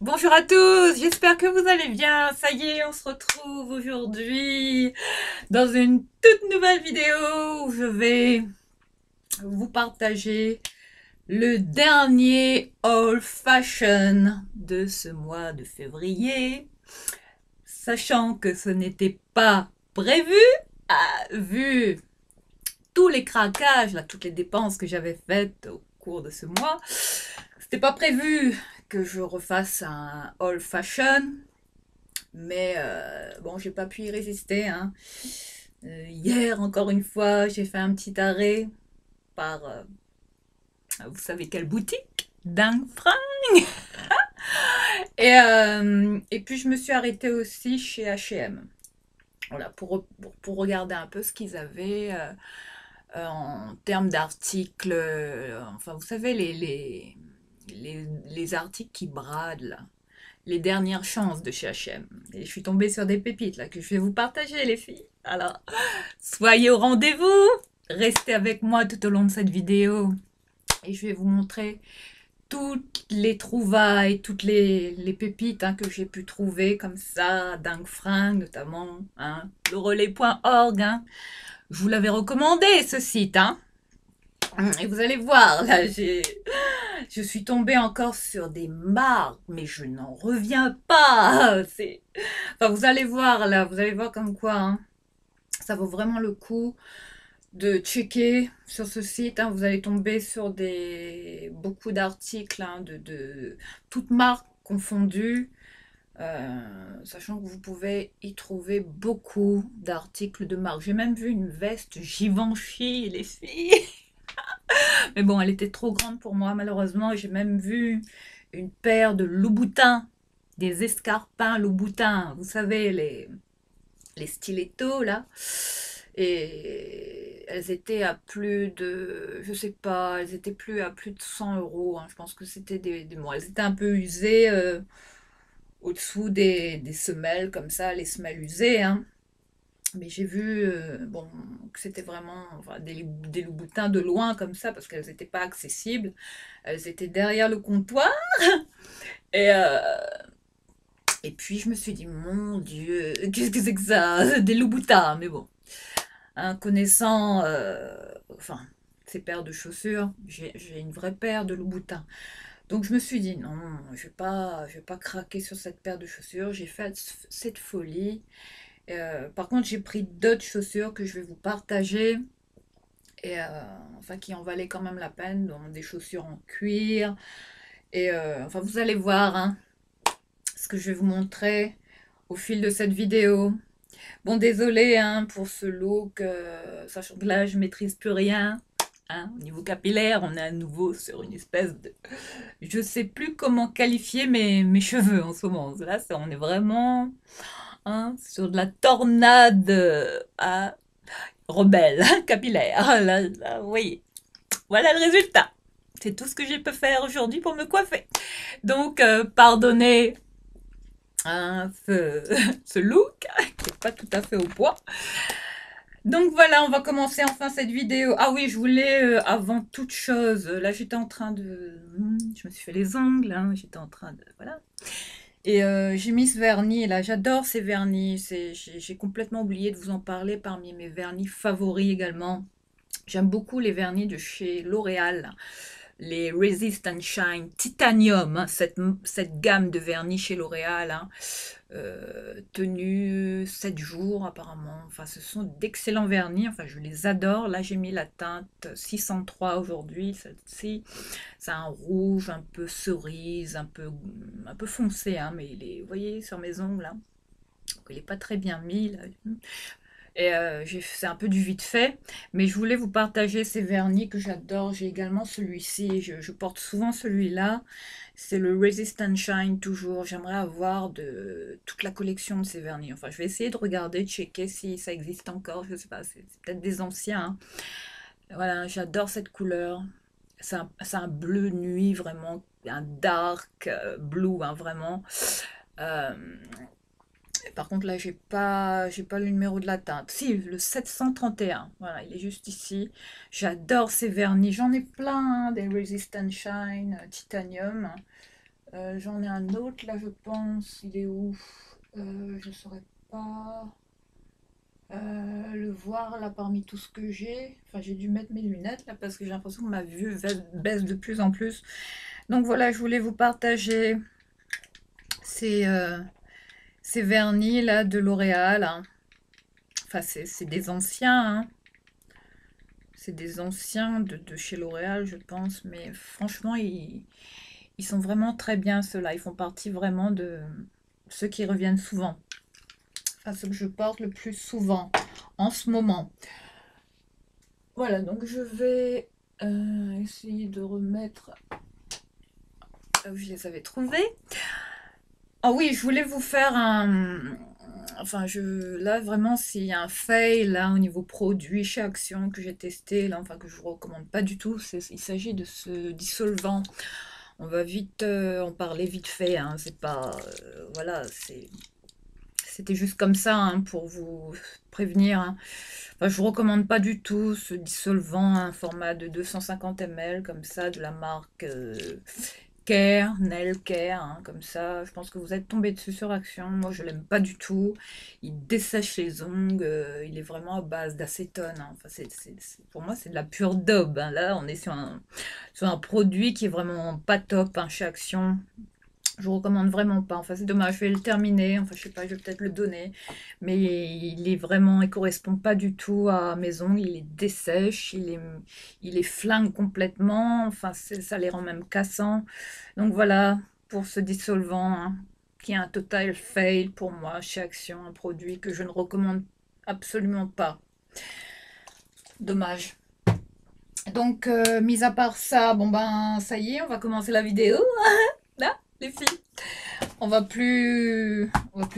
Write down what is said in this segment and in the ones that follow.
Bonjour à tous, j'espère que vous allez bien. Ça y est, on se retrouve aujourd'hui dans une toute nouvelle vidéo où je vais vous partager le dernier haul fashion de ce mois de février, sachant que ce n'était pas prévu, vu tous les craquages, là, toutes les dépenses que j'avais faites au cours de ce mois. C'était pas prévu que je refasse un haul fashion, mais bon, j'ai pas pu y résister, hein. Hier, encore une fois, j'ai fait un petit arrêt par, vous savez quelle boutique? Dingue Fringue. Et puis je me suis arrêtée aussi chez H&M. Voilà, pour regarder un peu ce qu'ils avaient en termes d'articles. Enfin, vous savez, les articles qui bradent, là. Les dernières chances de chez H&M. Et je suis tombée sur des pépites, là, que je vais vous partager, les filles. Alors, soyez au rendez-vous. Restez avec moi tout au long de cette vidéo. Et je vais vous montrer toutes les trouvailles, toutes les pépites, hein, que j'ai pu trouver comme ça, dingue fringue notamment, hein, lerelais.org, hein. Je vous l'avais recommandé, ce site, hein. Et vous allez voir, là, je suis tombée encore sur des marques, mais je n'en reviens pas. Enfin, vous allez voir, là, vous allez voir comme quoi, hein, ça vaut vraiment le coup de checker sur ce site, hein. Vous allez tomber sur beaucoup d'articles, hein, de toutes marques confondues, sachant que vous pouvez y trouver beaucoup d'articles de marque. J'ai même vu une veste Givenchy, les filles. Mais bon, elle était trop grande pour moi, malheureusement. J'ai même vu une paire de Louboutin, des escarpins Louboutin. Vous savez, les stilettos, là. Et elles étaient à plus de, je sais pas, elles étaient plus à plus de 100 euros, hein. Je pense que c'était bon, elles étaient un peu usées au-dessous des semelles, comme ça, les semelles usées, hein. Mais j'ai vu, bon, que c'était vraiment, enfin, des loups-boutins de loin comme ça, parce qu'elles n'étaient pas accessibles. Elles étaient derrière le comptoir. Et, euh, et puis je me suis dit, mon Dieu, qu'est-ce que c'est que ça? Des loups-boutins, mais bon. Hein, connaissant, enfin, ces paires de chaussures, j'ai une vraie paire de loups-boutins. Donc je me suis dit, non, je vais pas craquer sur cette paire de chaussures. J'ai fait cette folie. Par contre, j'ai pris d'autres chaussures que je vais vous partager et enfin qui en valaient quand même la peine, donc des chaussures en cuir. Et enfin, vous allez voir, hein, ce que je vais vous montrer au fil de cette vidéo. Bon, désolé, hein, pour ce look, sachant que là, je maîtrise plus rien. Hein, au niveau capillaire, on est à nouveau sur une espèce de... Je sais plus comment qualifier mes cheveux en ce moment. Là, on est vraiment, hein, sur de la tornade rebelle, capillaire. Là, vous voyez. Voilà le résultat. C'est tout ce que j'ai pu faire aujourd'hui pour me coiffer. Donc, pardonnez, hein, ce look qui n'est pas tout à fait au poids. Donc voilà, on va commencer enfin cette vidéo. Ah oui, je voulais, avant toute chose, là j'étais en train de... Je me suis fait les ongles, hein, j'étais en train de... Voilà. Et j'ai mis ce vernis là, j'adore ces vernis. J'ai complètement oublié de vous en parler parmi mes vernis favoris également. J'aime beaucoup les vernis de chez L'Oréal, les Resist and Shine Titanium, hein, cette gamme de vernis chez L'Oréal, hein, tenue 7 jours apparemment. Enfin, ce sont d'excellents vernis, enfin je les adore. Là j'ai mis la teinte 603 aujourd'hui, celle-ci. C'est un rouge un peu cerise, un peu foncé, hein, mais vous voyez sur mes ongles là, il n'est pas très bien mis là. Et c'est un peu du vite fait, mais je voulais vous partager ces vernis que j'adore. J'ai également celui-ci, je porte souvent celui-là. C'est le Resist and Shine toujours. J'aimerais avoir toute la collection de ces vernis. Enfin, je vais essayer de regarder, de checker si ça existe encore. Je sais pas, c'est peut-être des anciens, hein. Voilà, j'adore cette couleur. C'est un bleu nuit, vraiment, un dark blue, hein, vraiment. Euh, Par contre, là, j'ai pas le numéro de la teinte. Si, le 731. Voilà, il est juste ici. J'adore ces vernis. J'en ai plein, hein, des Resist and Shine, Titanium. J'en ai un autre là, je pense. Il est où? Je ne saurais pas le voir là parmi tout ce que j'ai. Enfin, j'ai dû mettre mes lunettes là parce que j'ai l'impression que ma vue baisse de plus en plus. Donc voilà, je voulais vous partager ces, euh, ces vernis là de L'Oréal, hein. Enfin, c'est des anciens, hein. C'est des anciens de chez L'Oréal, je pense. Mais franchement, ils sont vraiment très bien ceux-là. Ils font partie vraiment de ceux qui reviennent souvent. Enfin, ceux que je porte le plus souvent en ce moment. Voilà, donc je vais essayer de remettre là où je les avais trouvés. Ah oui, je voulais vous faire un... Enfin, là, vraiment, s'il y a un fail, là, au niveau produit chez Action, que j'ai testé, là, enfin, que je vous recommande pas du tout, il s'agit de ce dissolvant. On va vite en parler vite fait, hein, c'est pas... voilà, c'était juste comme ça, hein, pour vous prévenir, hein. Enfin, je vous recommande pas du tout ce dissolvant, un format de 250 ml, comme ça, de la marque Care, Nail Care, hein, comme ça. Je pense que vous êtes tombé dessus sur Action. Moi, je l'aime pas du tout. Il dessèche les ongles. Il est vraiment à base d'acétone, hein. Enfin, pour moi, c'est de la pure daube, hein. Là, on est sur un produit qui est vraiment pas top, hein, chez Action. Je vous recommande vraiment pas. Enfin, c'est dommage, je vais le terminer. Enfin, je sais pas, je vais peut-être le donner. Mais il correspond pas du tout à mes ongles. Il les dessèche, il les flingue complètement. Enfin, ça les rend même cassants. Donc voilà, pour ce dissolvant, hein, qui est un total fail pour moi chez Action, un produit que je ne recommande absolument pas. Dommage. Donc, mis à part ça, bon ben, ça y est, on va commencer la vidéo. Là, les filles. On va plus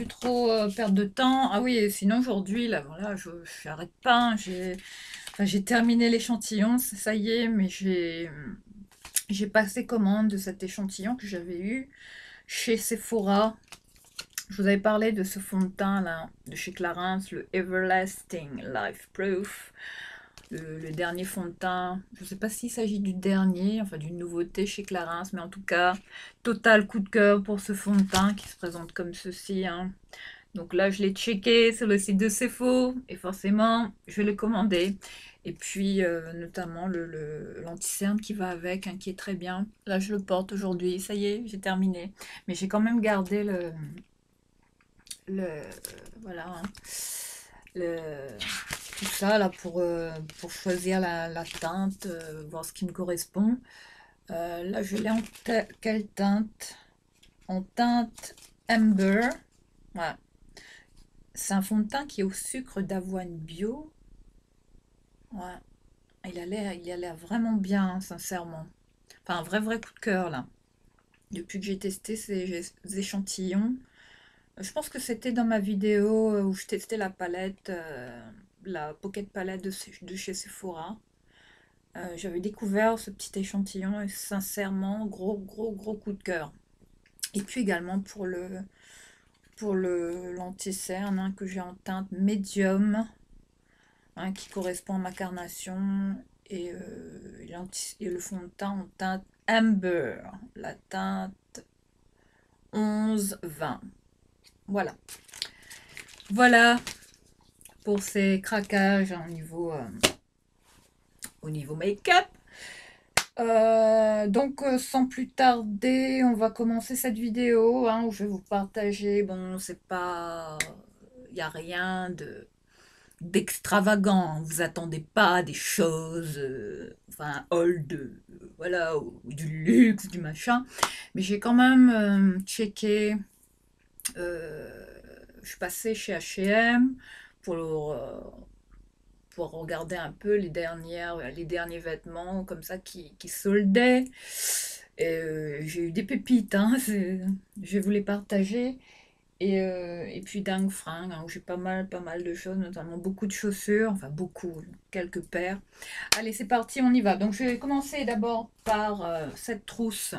trop perdre de temps. Ah oui, et sinon aujourd'hui, là, voilà, je n'arrête pas, hein. J'ai terminé l'échantillon, ça y est, mais j'ai passé commande de cet échantillon que j'avais eu chez Sephora. Je vous avais parlé de ce fond de teint là, de chez Clarins, le Everlasting Life Proof. Le dernier fond de teint, je ne sais pas s'il s'agit du dernier, enfin d'une nouveauté chez Clarins, mais en tout cas, total coup de cœur pour ce fond de teint qui se présente comme ceci, hein. Donc là, je l'ai checké sur le site de Sephora et forcément, je l'ai commandé. Et puis, notamment l'anti-cerne qui va avec, hein, qui est très bien. Là, je le porte aujourd'hui. Ça y est, j'ai terminé. Mais j'ai quand même gardé le voilà, hein, le, tout ça là pour choisir la teinte, voir ce qui me correspond. Là, je l'ai en quelle teinte? En teinte Amber. Voilà. C'est un fond de teint qui est au sucre d'avoine bio. Ouais. Il a l'air vraiment bien, hein, sincèrement. Enfin, un vrai coup de cœur, là. Depuis que j'ai testé ces échantillons. Je pense que c'était dans ma vidéo où je testais la palette, la Pocket Palette de chez Sephora. J'avais découvert ce petit échantillon et sincèrement, gros coup de cœur. Et puis également pour le l'anti-cerne, hein, que j'ai en teinte médium, hein, qui correspond à ma carnation, et le fond de teint en teinte amber, la teinte 11-20. Voilà pour ces craquages, hein, au niveau make-up. Donc sans plus tarder, on va commencer cette vidéo, hein, où je vais vous partager. Bon, c'est pas, il n'y a rien d'extravagant. Vous attendez pas des choses, enfin un haul voilà, ou du luxe, du machin. Mais j'ai quand même checké. Je suis passée chez H&M pour pour regarder un peu les derniers vêtements comme ça qui soldaient. J'ai eu des pépites, hein, je vais vous les partager. Et puis Dingue Fringue, hein, où j'ai pas mal de choses, notamment beaucoup de chaussures, enfin beaucoup, quelques paires. Allez, c'est parti, on y va. Donc je vais commencer d'abord par cette trousse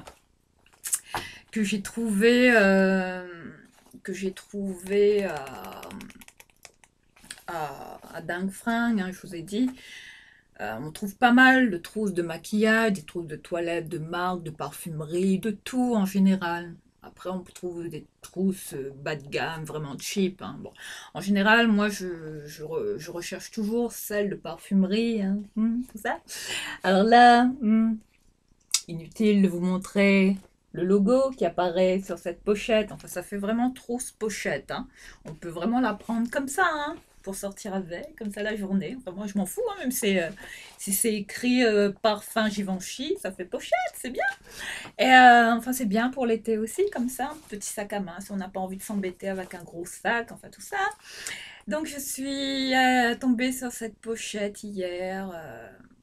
que j'ai trouvée à Dingue Fringue, hein, je vous ai dit. On trouve pas mal de trousses de maquillage, des trousses de toilette, de marque, de parfumerie, de tout en général. Après, on trouve des trousses bas de gamme, vraiment cheap, hein. Bon, en général, moi, je recherche toujours celles de parfumerie, hein, tout ça. Alors là, inutile de vous montrer le logo qui apparaît sur cette pochette. Enfin, ça fait vraiment trousse pochette, hein. On peut vraiment la prendre comme ça, hein, pour sortir avec, comme ça la journée. Enfin, moi, je m'en fous, hein, même si c'est écrit parfum Givenchy, ça fait pochette, c'est bien. Et enfin, c'est bien pour l'été aussi, comme ça, un petit sac à main, si on n'a pas envie de s'embêter avec un gros sac, enfin tout ça. Donc, je suis tombée sur cette pochette hier,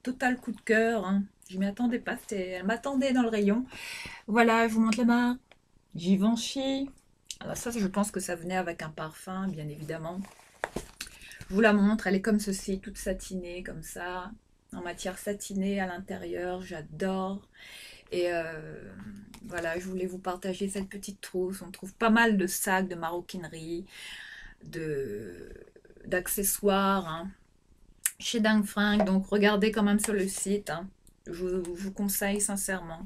total coup de cœur, hein. Je m'y attendais pas, elle m'attendait dans le rayon. Voilà, je vous montre la marque. Givenchy. Alors ça, je pense que ça venait avec un parfum, bien évidemment. Je vous la montre, elle est comme ceci, toute satinée, comme ça, en matière satinée à l'intérieur, j'adore. Et voilà, je voulais vous partager cette petite trousse. On trouve pas mal de sacs, de maroquinerie, d'accessoires, hein, chez Dingue Fringue. Donc regardez quand même sur le site, hein. Je vous conseille sincèrement.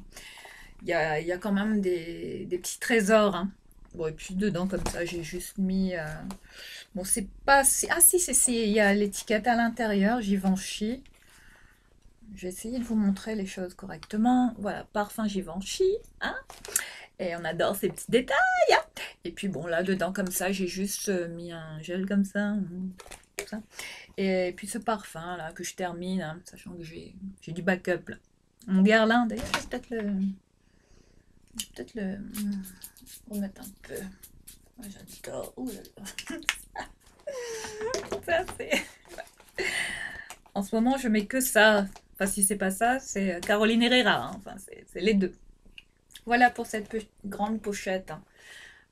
Il y a quand même des petits trésors, hein. Bon, et puis dedans, comme ça, j'ai juste mis... bon, c'est pas... Ah si, il y a l'étiquette à l'intérieur, Givenchy. Je vais essayer de vous montrer les choses correctement. Voilà, parfum Givenchy, hein. Et on adore ces petits détails, hein. Et puis bon, là, dedans, comme ça, j'ai juste mis un gel comme ça. Ça. Et puis ce parfum, là, que je termine, hein, sachant que j'ai du backup, là. Mon Guerlain, d'ailleurs, je vais peut-être le remettre un peu. Moi, j'adore. Ouh là là. Ça, c'est... En ce moment, je mets que ça. Enfin, si c'est pas ça, c'est Caroline Herrera, hein. Enfin, c'est les deux. Voilà pour cette grande pochette, hein.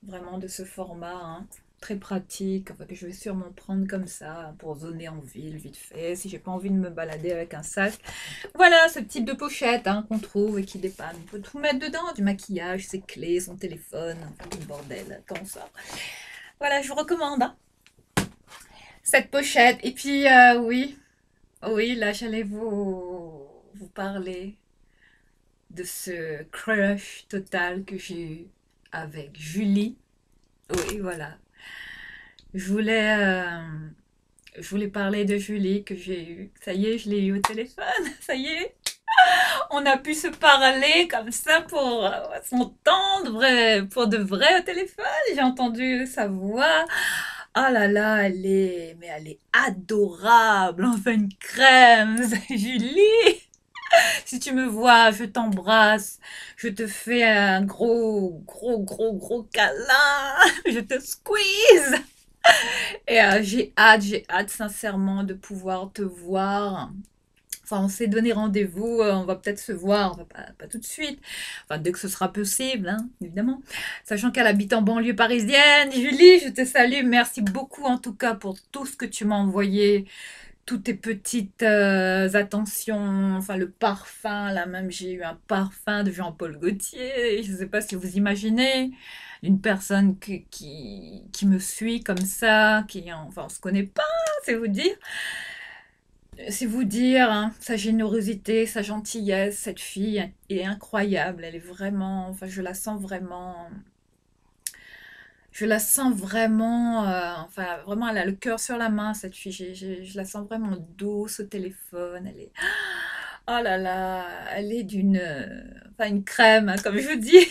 Vraiment de ce format, hein. Très pratique, enfin, que je vais sûrement prendre comme ça pour zoner en ville vite fait, si j'ai pas envie de me balader avec un sac. Voilà ce type de pochette, hein, qu'on trouve et qui dépanne. On peut tout mettre dedans, du maquillage, ses clés, son téléphone, enfin, tout le bordel, comme ça. Voilà, je vous recommande, hein, cette pochette. Et puis, oui, là, j'allais vous parler de ce crush total que j'ai eu avec Julie. Oui, voilà. Je voulais, je voulais parler de Julie que j'ai eu. Ça y est, je l'ai eu au téléphone. Ça y est, on a pu se parler comme ça pour s'entendre pour de vrai au téléphone. J'ai entendu sa voix. Oh là là, elle est adorable. Enfin, une crème, Julie. Si tu me vois, je t'embrasse, je te fais un gros câlin, je te squeeze. Et j'ai hâte sincèrement de pouvoir te voir. Enfin, on s'est donné rendez-vous, on va peut-être se voir, on va pas tout de suite. Enfin, dès que ce sera possible, hein, évidemment. Sachant qu'elle habite en banlieue parisienne. Julie, je te salue. Merci beaucoup en tout cas pour tout ce que tu m'as envoyé. Toutes tes petites attentions, enfin le parfum, là même j'ai eu un parfum de Jean-Paul Gaultier, je ne sais pas si vous imaginez, une personne qui me suit comme ça, enfin on se connaît pas, c'est vous dire. C'est vous dire, hein, sa générosité, sa gentillesse, cette fille est incroyable, elle est vraiment, enfin je la sens vraiment, enfin vraiment elle a le cœur sur la main cette fille, je la sens vraiment douce au téléphone, elle est, oh là là, elle est enfin une crème, hein, comme je vous dis.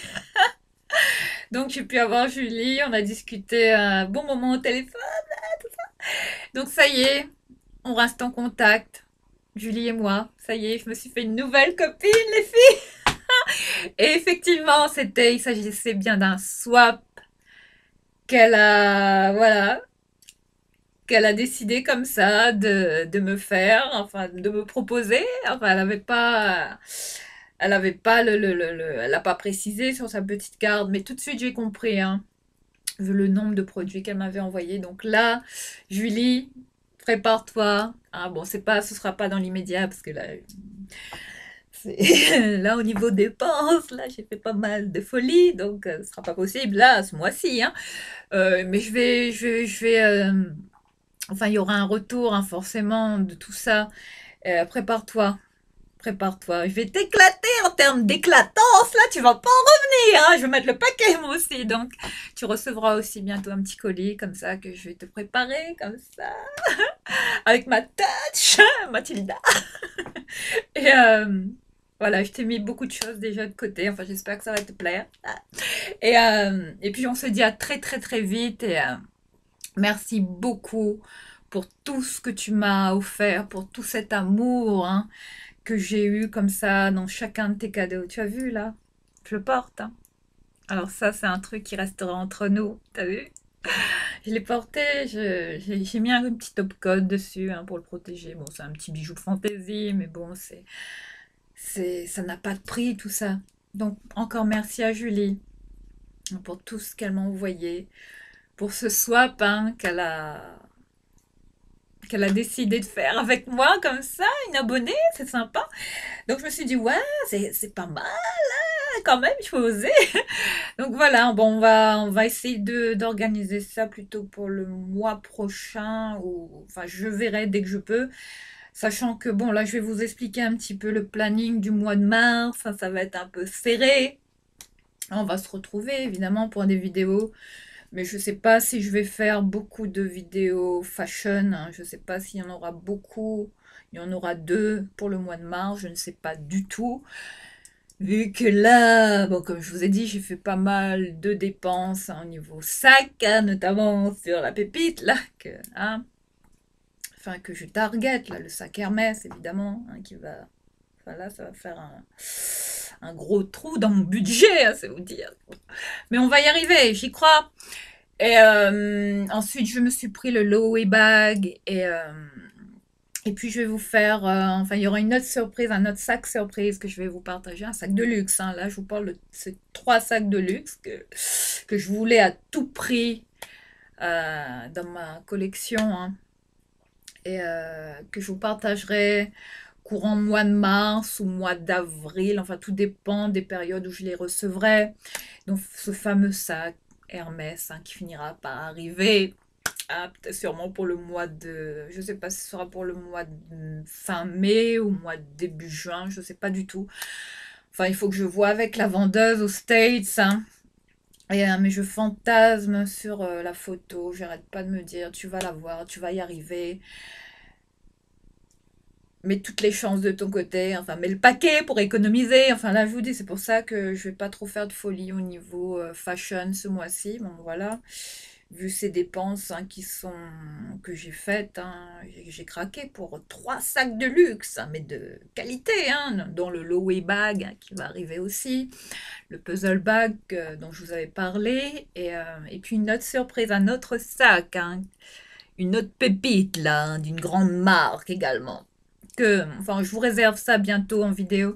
Donc j'ai pu avoir Julie, on a discuté un bon moment au téléphone, tout ça. Donc ça y est, on reste en contact, Julie et moi. Ça y est, je me suis fait une nouvelle copine, les filles. Et effectivement, il s'agissait bien d'un swap voilà, qu'elle a décidé comme ça de me faire, enfin, de me proposer. Enfin, elle avait pas elle a pas précisé sur sa petite carte, mais tout de suite j'ai compris, hein, vu le nombre de produits qu'elle m'avait envoyé. Donc là, Julie, prépare-toi. Ah bon, ce sera pas dans l'immédiat parce que là, là au niveau dépenses, là j'ai fait pas mal de folie, donc ce sera pas possible là ce mois-ci, hein. Mais enfin il y aura un retour, hein, forcément de tout ça. Prépare-toi. Prépare-toi, je vais t'éclater en termes d'éclatance, là, tu vas pas en revenir, hein. Je vais mettre le paquet, moi aussi, donc tu recevras aussi bientôt un petit colis, comme ça, que je vais te préparer, comme ça, avec ma touch, Mathilda. Et voilà, je t'ai mis beaucoup de choses déjà de côté, enfin, j'espère que ça va te plaire. Et puis, on se dit à très, très, très vite, et merci beaucoup pour tout ce que tu m'as offert, pour tout cet amour, hein, que j'ai eu comme ça dans chacun de tes cadeaux. Tu as vu là? Je le porte, hein. Alors ça, c'est un truc qui restera entre nous. T'as vu? Je l'ai porté, j'ai mis un petit top coat dessus, hein, pour le protéger. Bon, c'est un petit bijou de fantaisie, mais bon, ça n'a pas de prix tout ça. Donc encore merci à Julie, hein, pour tout ce qu'elle m'a envoyé, pour ce swap, hein, qu'elle a décidé de faire avec moi comme ça, une abonnée, c'est sympa. Donc je me suis dit ouais, c'est pas mal, hein, quand même, il faut oser. Donc voilà, bon, on va essayer d'organiser ça plutôt pour le mois prochain, ou enfin je verrai dès que je peux. Sachant que bon, là je vais vous expliquer un petit peu le planning du mois de mars, hein, ça va être un peu serré. On va se retrouver évidemment pour des vidéos, mais je sais pas si je vais faire beaucoup de vidéos fashion, hein. Je sais pas s'il y en aura beaucoup. Il y en aura 2 pour le mois de mars, je ne sais pas du tout. Vu que là, bon, comme je vous ai dit, j'ai fait pas mal de dépenses, hein, au niveau sac, hein, notamment sur la pépite, là, hein, enfin, que je target, là, le sac Hermès, évidemment, hein, qui va, enfin, là, ça va faire un gros trou dans mon budget, hein, c'est vous dire. Mais on va y arriver, j'y crois. Et ensuite, je me suis pris le Loewe bag, et puis je vais vous faire, enfin il y aura une autre surprise, un autre sac surprise que je vais vous partager, un sac de luxe, hein. Là je vous parle de ces 3 sacs de luxe que je voulais à tout prix, dans ma collection, hein, et que je vous partagerai courant mois de mars ou mois d'avril, enfin tout dépend des périodes où je les recevrai. Donc ce fameux sac Hermès, hein, qui finira par arriver. Ah, peut-être sûrement pour le mois de... Je sais pas si ce sera pour le mois de fin mai ou mois de début juin, je sais pas du tout. Enfin, il faut que je vois avec la vendeuse aux States, hein. Mais je fantasme sur la photo, j'arrête pas de me dire, tu vas la voir, tu vas y arriver. Mets toutes les chances de ton côté, enfin, mets le paquet pour économiser. Enfin, là, je vous dis, c'est pour ça que je vais pas trop faire de folie au niveau fashion ce mois-ci. Bon, voilà. Vu ces dépenses, hein, que j'ai faites, hein, j'ai craqué pour 3 sacs de luxe, hein, mais de qualité, hein, dont le Loewe bag, hein, qui va arriver aussi, le puzzle bag, dont je vous avais parlé, et puis une autre surprise, un autre sac, hein, une autre pépite là, hein, d'une grande marque également. Enfin, je vous réserve ça bientôt en vidéo.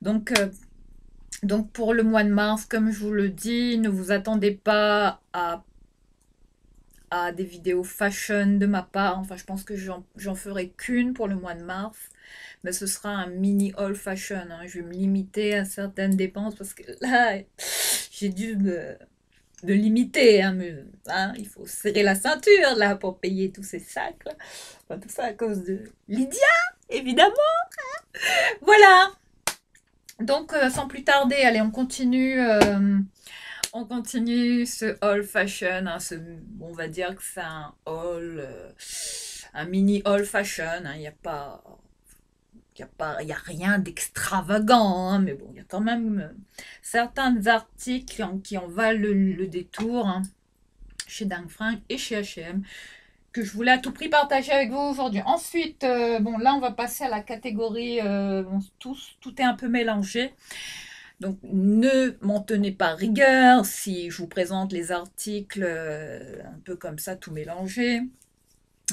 Donc, pour le mois de mars, comme je vous le dis, ne vous attendez pas à des vidéos fashion de ma part. Enfin, je pense que j'en ferai qu'une pour le mois de mars. Mais ce sera un mini haul fashion, hein. Je vais me limiter à certaines dépenses parce que là, j'ai dû me limiter, hein, hein, il faut serrer la ceinture là pour payer tous ces sacs là. Enfin, tout ça à cause de Lydia, évidemment. Voilà. Donc, sans plus tarder, allez, on continue ce haul fashion, hein, on va dire que c'est un haul, un mini haul fashion, hein. Il y a rien d'extravagant, hein, mais bon, il y a quand même certains articles qui en valent le détour, hein, chez Dang Frank et chez H&M, que je voulais à tout prix partager avec vous aujourd'hui. Ensuite, bon, là, on va passer à la catégorie, bon, tout est un peu mélangé. Donc, ne m'en tenez pas rigueur si je vous présente les articles, un peu comme ça, tout mélangé.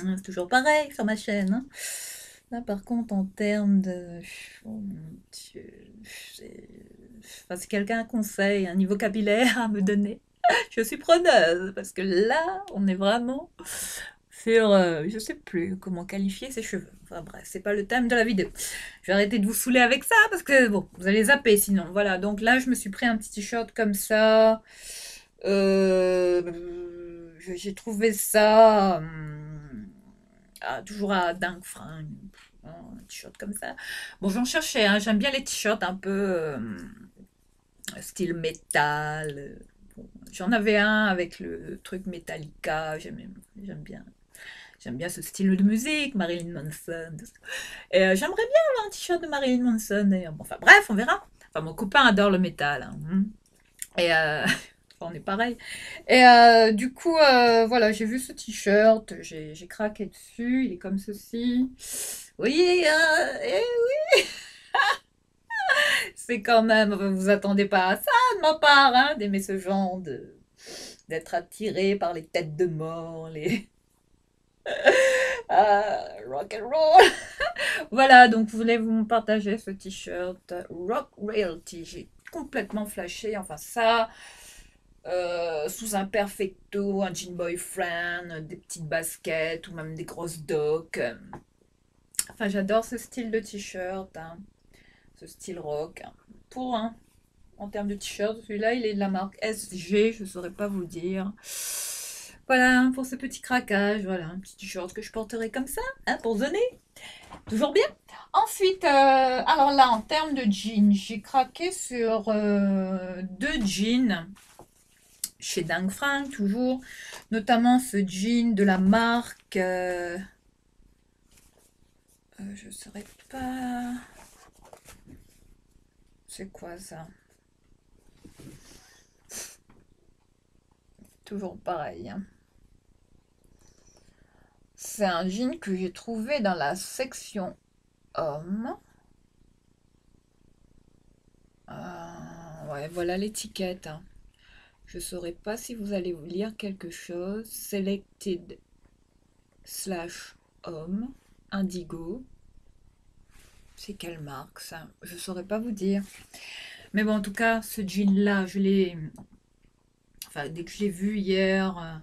Hein, c'est toujours pareil sur ma chaîne, hein. Là, par contre, en termes de... Oh mon Dieu, enfin, si quelqu'un a un conseil, un niveau capillaire à me donner, je suis preneuse, parce que là, on est vraiment sur... je sais plus comment qualifier ses cheveux. Enfin bref, c'est pas le thème de la vidéo. Je vais arrêter de vous saouler avec ça, parce que, bon, vous allez zapper sinon. Voilà, donc là, je me suis pris un petit t-shirt comme ça. J'ai trouvé ça... toujours à dingue, Un t-shirt comme ça. Bon, j'en cherchais, hein, j'aime bien les t-shirts un peu style métal. Bon, j'en avais un avec le truc Metallica, j'aime bien. J'aime bien ce style de musique, Marilyn Manson. Et j'aimerais bien avoir un t-shirt de Marilyn Manson d'ailleurs. Bon, enfin bref, on verra. Enfin, mon copain adore le métal, hein. Et on est pareil. Et du coup, voilà, j'ai vu ce t-shirt, j'ai craqué dessus, il est comme ceci. Oui, c'est quand même, vous attendez pas à ça de ma part, hein, d'aimer ce genre d'être attiré par les têtes de mort, les rock and roll. Voilà, donc je voulais vous partager ce t-shirt Rock Realty. J'ai complètement flashé, enfin ça, sous un perfecto, un jean boyfriend, des petites baskets ou même des grosses docks. Enfin, j'adore ce style de t-shirt, hein, ce style rock. Pour un, en termes de t-shirt, celui-là, il est de la marque SG, je ne saurais pas vous dire. Voilà, pour ce petit craquage, voilà, un petit t-shirt que je porterai comme ça, hein, pour donner. Toujours bien. Ensuite, alors là, en termes de jeans, j'ai craqué sur deux jeans chez Dang Frank, toujours. Notamment ce jean de la marque... je ne saurais pas... C'est quoi ça? Toujours pareil, hein. C'est un jean que j'ai trouvé dans la section homme. Ouais, voilà l'étiquette, hein. Je ne saurais pas si vous allez vous lire quelque chose. Selected slash homme, indigo. C'est quelle marque ça? Je ne saurais pas vous dire. Mais bon, en tout cas, ce jean-là, je l'ai... Enfin, dès que je l'ai vu hier,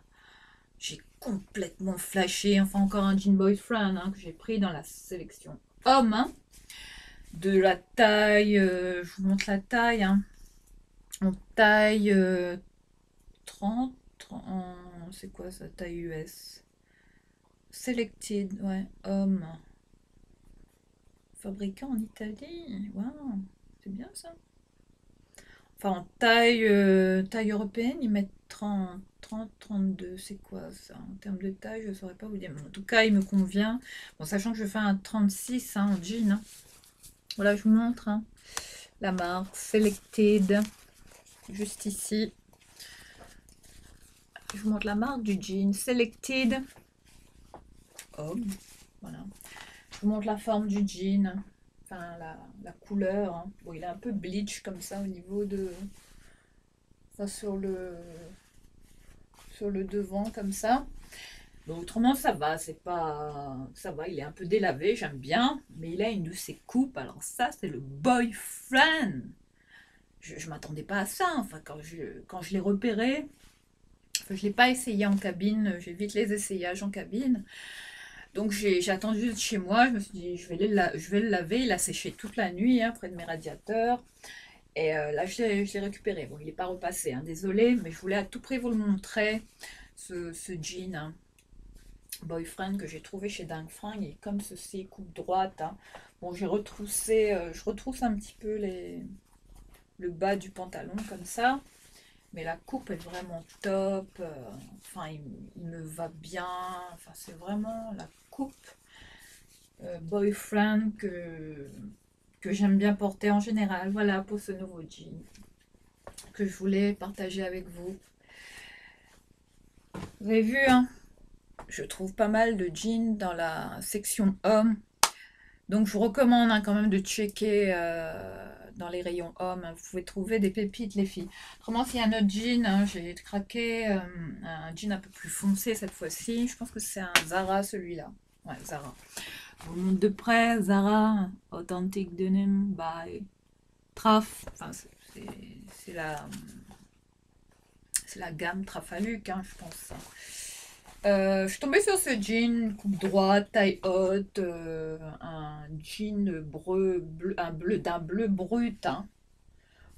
j'ai complètement flashé. Enfin, encore un jean boyfriend, hein, que j'ai pris dans la sélection homme, hein. De la taille, je vous montre la taille, hein. En taille 30, c'est quoi ça, taille US? Selected, ouais, homme. Fabriqué en Italie, waouh, c'est bien ça. Enfin, en taille, taille européenne, ils mettent 30, 30, 32, c'est quoi ça? En termes de taille, je ne saurais pas vous dire. Bon, en tout cas, il me convient. Bon, sachant que je fais un 36 hein, en jean, hein. Voilà, je vous montre, hein, la marque Selected, juste ici. Je vous montre la marque du jean Selected homme. Voilà. Je vous montre la forme du jean. Enfin, la couleur, hein. Bon, il est un peu bleach comme ça au niveau de... Enfin, sur le devant comme ça. Bon, autrement, ça va, c'est pas... Ça va, il est un peu délavé, j'aime bien. Mais il a une de ses coupes. Alors ça, c'est le boyfriend. Je m'attendais pas à ça. Enfin, quand je l'ai repéré... Enfin, je l'ai pas essayé en cabine. J'évite les essayages en cabine. Donc j'ai attendu chez moi, je me suis dit je vais le laver, il a séché toute la nuit hein, près de mes radiateurs. Et là je l'ai récupéré. Bon il n'est pas repassé, hein, désolé, mais je voulais à tout prix vous le montrer, ce jean hein, boyfriend que j'ai trouvé chez Dang Frank, il est comme ceci, coupe droite. Hein. Bon j'ai retroussé, je retrousse un petit peu le bas du pantalon comme ça. Mais la coupe est vraiment top. Enfin, il me va bien. Enfin, c'est vraiment la coupe boyfriend que j'aime bien porter en général. Voilà pour ce nouveau jean que je voulais partager avec vous. Vous avez vu, hein, je trouve pas mal de jeans dans la section hommes. Donc je vous recommande hein, quand même de checker dans les rayons hommes. Vous pouvez trouver des pépites les filles. Autrement s'il y a un autre jean, hein, j'ai craqué un jean un peu plus foncé cette fois-ci. Je pense que c'est un Zara celui-là. Ouais, Zara. Je vous le montre de près. Zara Authentic Denim by Traf. Enfin, c'est la gamme Trafaluc, hein, je pense. Ça. Je suis tombée sur ce jean, coupe droite, taille haute, un jean d'un bleu brut, hein.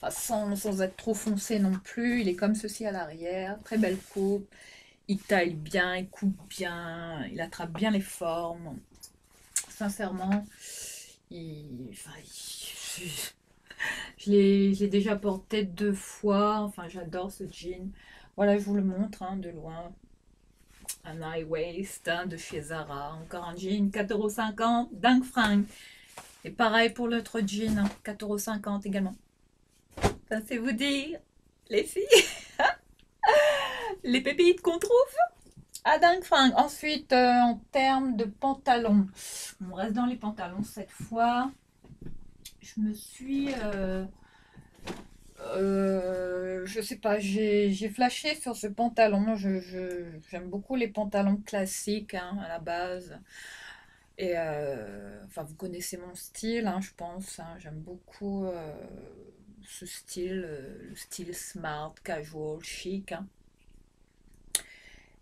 Enfin, sans être trop foncé non plus. Il est comme ceci à l'arrière, très belle coupe. Il taille bien, il coupe bien, il attrape bien les formes. sincèrement. Enfin, je l'ai déjà porté 2 fois. Enfin, j'adore ce jean. Voilà, je vous le montre hein, de loin. Un high waist hein, de chez Zara. Encore un jean, 4,50 €, dingue fringue. Et pareil pour l'autre jean, hein, 4,50 € également. Ça, c'est vous dire, les filles, les pépites qu'on trouve à dingue fringue. Ensuite, en termes de pantalons, on reste dans les pantalons cette fois. Je me suis je sais pas, j'ai flashé sur ce pantalon. J'aime beaucoup les pantalons classiques hein, à la base. Et enfin, vous connaissez mon style, hein, je pense. Hein. J'aime beaucoup ce style, le style smart, casual, chic. Hein.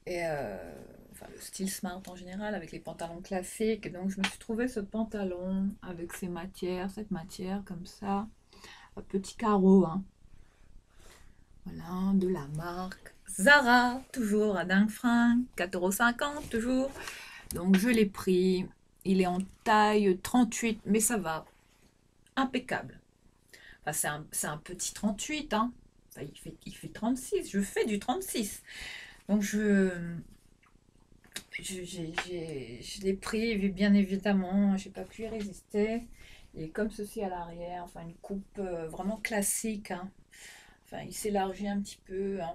Et enfin, le style smart en général, avec les pantalons classiques. Et donc, je me suis trouvé ce pantalon avec ces matières, cette matière comme ça, un petit carreau. Hein. Voilà, de la marque Zara, toujours à dingue fringue, 4,50 € toujours. Donc je l'ai pris, il est en taille 38, mais ça va, impeccable. Enfin, c'est un petit 38, hein. Enfin, il fait 36, je fais du 36. Donc je l'ai pris, bien évidemment, j'ai pas pu y résister. Et comme ceci à l'arrière, enfin une coupe vraiment classique, hein. Enfin, il s'élargit un petit peu, hein.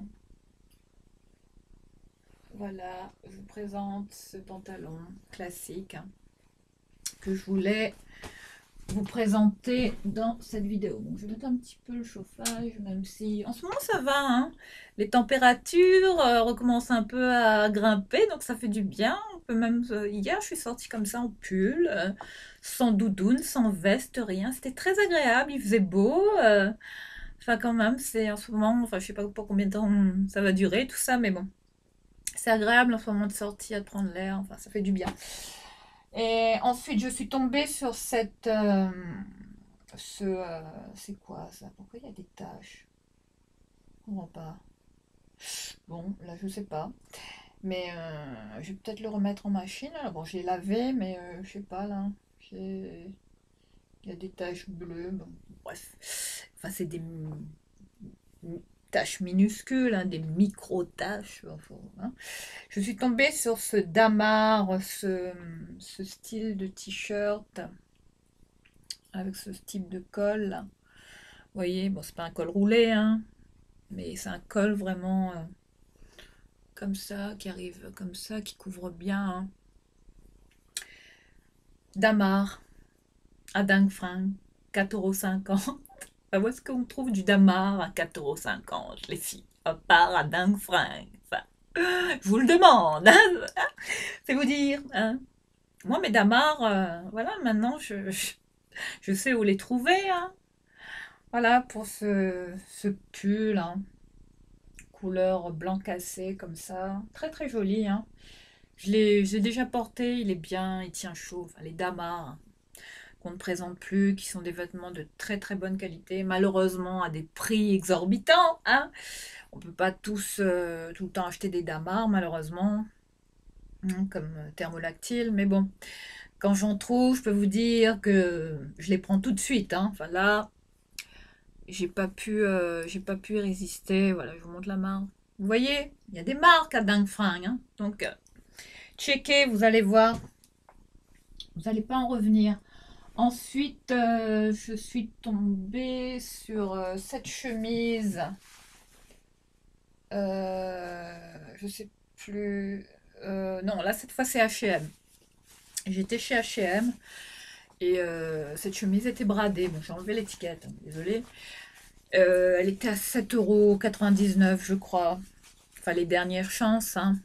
Voilà, je vous présente ce pantalon classique hein, que je voulais vous présenter dans cette vidéo. Bon, je vais mettre un petit peu le chauffage, même si en ce moment ça va. Hein. Les températures recommencent un peu à grimper, donc ça fait du bien. On peut même, hier, je suis sortie comme ça en pull, sans doudoune, sans veste, rien. C'était très agréable, il faisait beau. Enfin, quand même, c'est en ce moment, enfin, je sais pas pour combien de temps ça va durer, tout ça, mais bon. C'est agréable en ce moment de sortir, de prendre l'air, enfin ça fait du bien. Et ensuite je suis tombée sur cette... c'est quoi ça? Pourquoi il y a des taches? Je comprends pas. Bon, là je sais pas. Mais je vais peut-être le remettre en machine. Alors, bon, j'ai lavé, mais je sais pas là. Il y a des taches bleues. Bon, bref. Enfin, c'est des tâches minuscules, hein, des micro-tâches. Enfin, hein. Je suis tombée sur ce damar, ce style de t-shirt avec ce type de col. Là. Vous voyez, bon, c'est pas un col roulé, hein, mais c'est un col vraiment comme ça, qui arrive comme ça, qui couvre bien. Hein. Damar, à dingue fringue, 4,50 €. Où est-ce qu'on trouve du damar à 4,50 € les filles? À part à dingue fringue. Enfin, je vous le demande, hein, c'est vous dire. Hein. Moi, mes damars, voilà, maintenant, je sais où les trouver. Hein. Voilà, pour ce pull, hein, couleur blanc cassé, comme ça. Très, très joli. Hein. J'ai déjà porté, il est bien, il tient chaud. Enfin, les damars, hein, qu'on ne présente plus, qui sont des vêtements de très, très bonne qualité. Malheureusement, à des prix exorbitants. Hein. On ne peut pas tous, tout le temps acheter des damars, malheureusement. Hein, comme thermolactyle, mais bon. Quand j'en trouve, je peux vous dire que je les prends tout de suite. Hein. Enfin là, j'ai pas pu y résister. Voilà, je vous montre la marque. Vous voyez, il y a des marques à dingue fringue. Hein. Donc, checkez, vous allez voir. Vous n'allez pas en revenir. Ensuite, je suis tombée sur cette chemise. Je sais plus. Non, là, cette fois, c'est H&M. J'étais chez H&M. Et cette chemise était bradée. Bon, j'ai enlevé l'étiquette, hein, désolée. Elle était à 7,99 € je crois. Enfin, les dernières chances. Hein.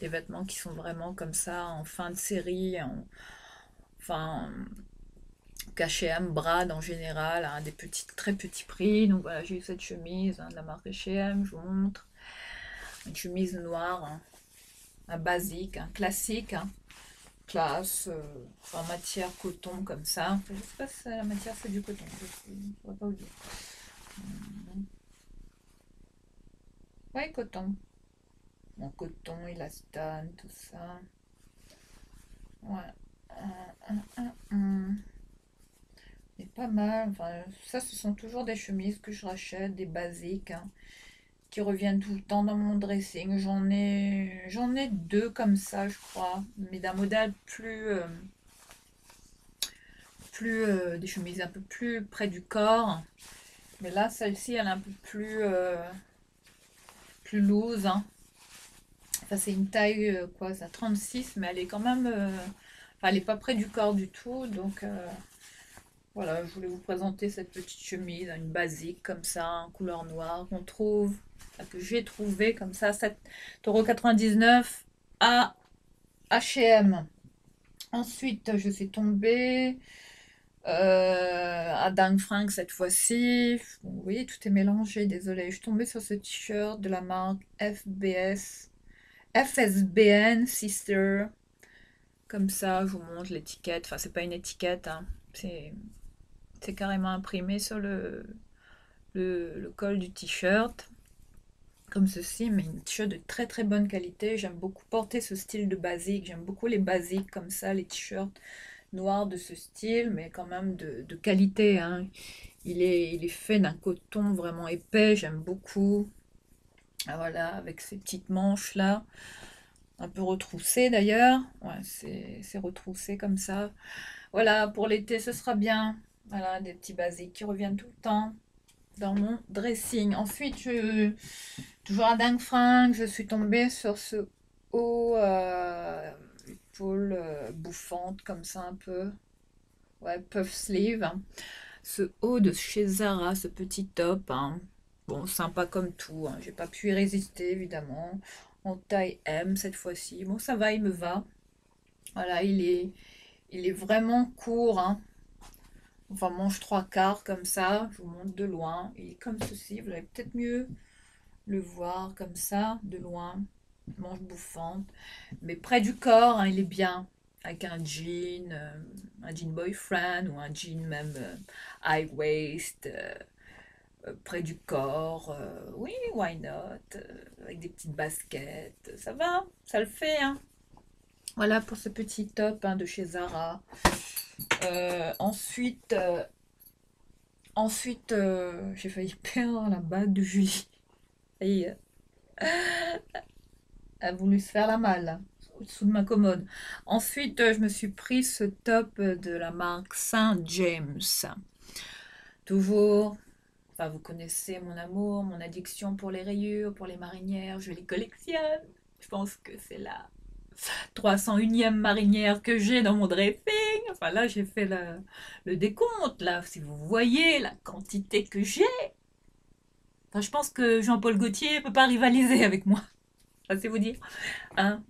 Des vêtements qui sont vraiment comme ça, en fin de série. Enfin, H&M brade en général, à des petits, très petits prix. Donc voilà, j'ai eu cette chemise hein, de la marque H&M, je vous montre. Une chemise noire, hein, un basique, un classique. Hein. Classe, en matière coton comme ça. Enfin, je sais pas si la matière c'est du coton, je ne pourrais pas vous dire. Ouais, coton. Bon, coton, élastane, tout ça. Ouais. C'est pas mal. Enfin, ça, ce sont toujours des chemises que je rachète, des basiques, hein, qui reviennent tout le temps dans mon dressing. J'en ai deux comme ça, je crois, mais d'un modèle des chemises un peu plus près du corps. Mais là, celle-ci, elle est un peu plus loose, hein. Enfin, c'est une taille, quoi, ça 36, mais elle est quand même, enfin, elle est pas près du corps du tout, donc voilà, je voulais vous présenter cette petite chemise, une basique comme ça, en couleur noire, qu'on trouve, enfin, que j'ai trouvé comme ça, 7,99 € à H&M. Ensuite, je suis tombée à Dang Frank cette fois-ci. Vous voyez, tout est mélangé, désolé. Je suis tombée sur ce t-shirt de la marque FSBN Sister. Comme ça, je vous montre l'étiquette. Enfin, c'est pas une étiquette, hein. C'est c'est carrément imprimé sur le col du t-shirt. Comme ceci, mais une t-shirt de très très bonne qualité. J'aime beaucoup porter ce style de basique. J'aime beaucoup les basiques comme ça, les t-shirts noirs de ce style, mais quand même de qualité, hein. Il est fait d'un coton vraiment épais. J'aime beaucoup. Ah, voilà, avec ces petites manches là. Un peu retroussées d'ailleurs. Ouais, c'est retroussé comme ça. Voilà, pour l'été, ce sera bien. Voilà, des petits basiques qui reviennent tout le temps dans mon dressing. Ensuite, toujours à Dingue Fringue, je suis tombée sur ce haut épaule bouffante, comme ça un peu. Ouais, puff sleeve, hein. Ce haut de chez Zara, ce petit top, hein. Bon, sympa comme tout, hein. J'ai pas pu y résister, évidemment. En taille M cette fois-ci. Bon, ça va, il me va. Voilà, il est vraiment court, hein. Enfin, manche trois quarts comme ça, je vous montre de loin. Il est comme ceci, vous allez peut-être mieux le voir comme ça, de loin. Manche bouffante. Mais près du corps, hein, il est bien. Avec un jean boyfriend ou un jean même high waist, près du corps. Oui, why not? Avec des petites baskets. Ça va, ça le fait, hein. Voilà pour ce petit top, hein, de chez Zara. Ensuite, j'ai failli perdre la bague de Julie. Et elle a voulu se faire la malle au-dessous de ma commode. Ensuite, je me suis pris ce top de la marque Saint James. Toujours, enfin, vous connaissez mon amour, mon addiction pour les rayures, pour les marinières. Je les collectionne. Je pense que c'est la 301e marinière que j'ai dans mon dressing. Enfin, là, j'ai fait le décompte. Là, si vous voyez la quantité que j'ai. Enfin, je pense que Jean-Paul Gaultier ne peut pas rivaliser avec moi. Ça, c'est vous dire. Hein,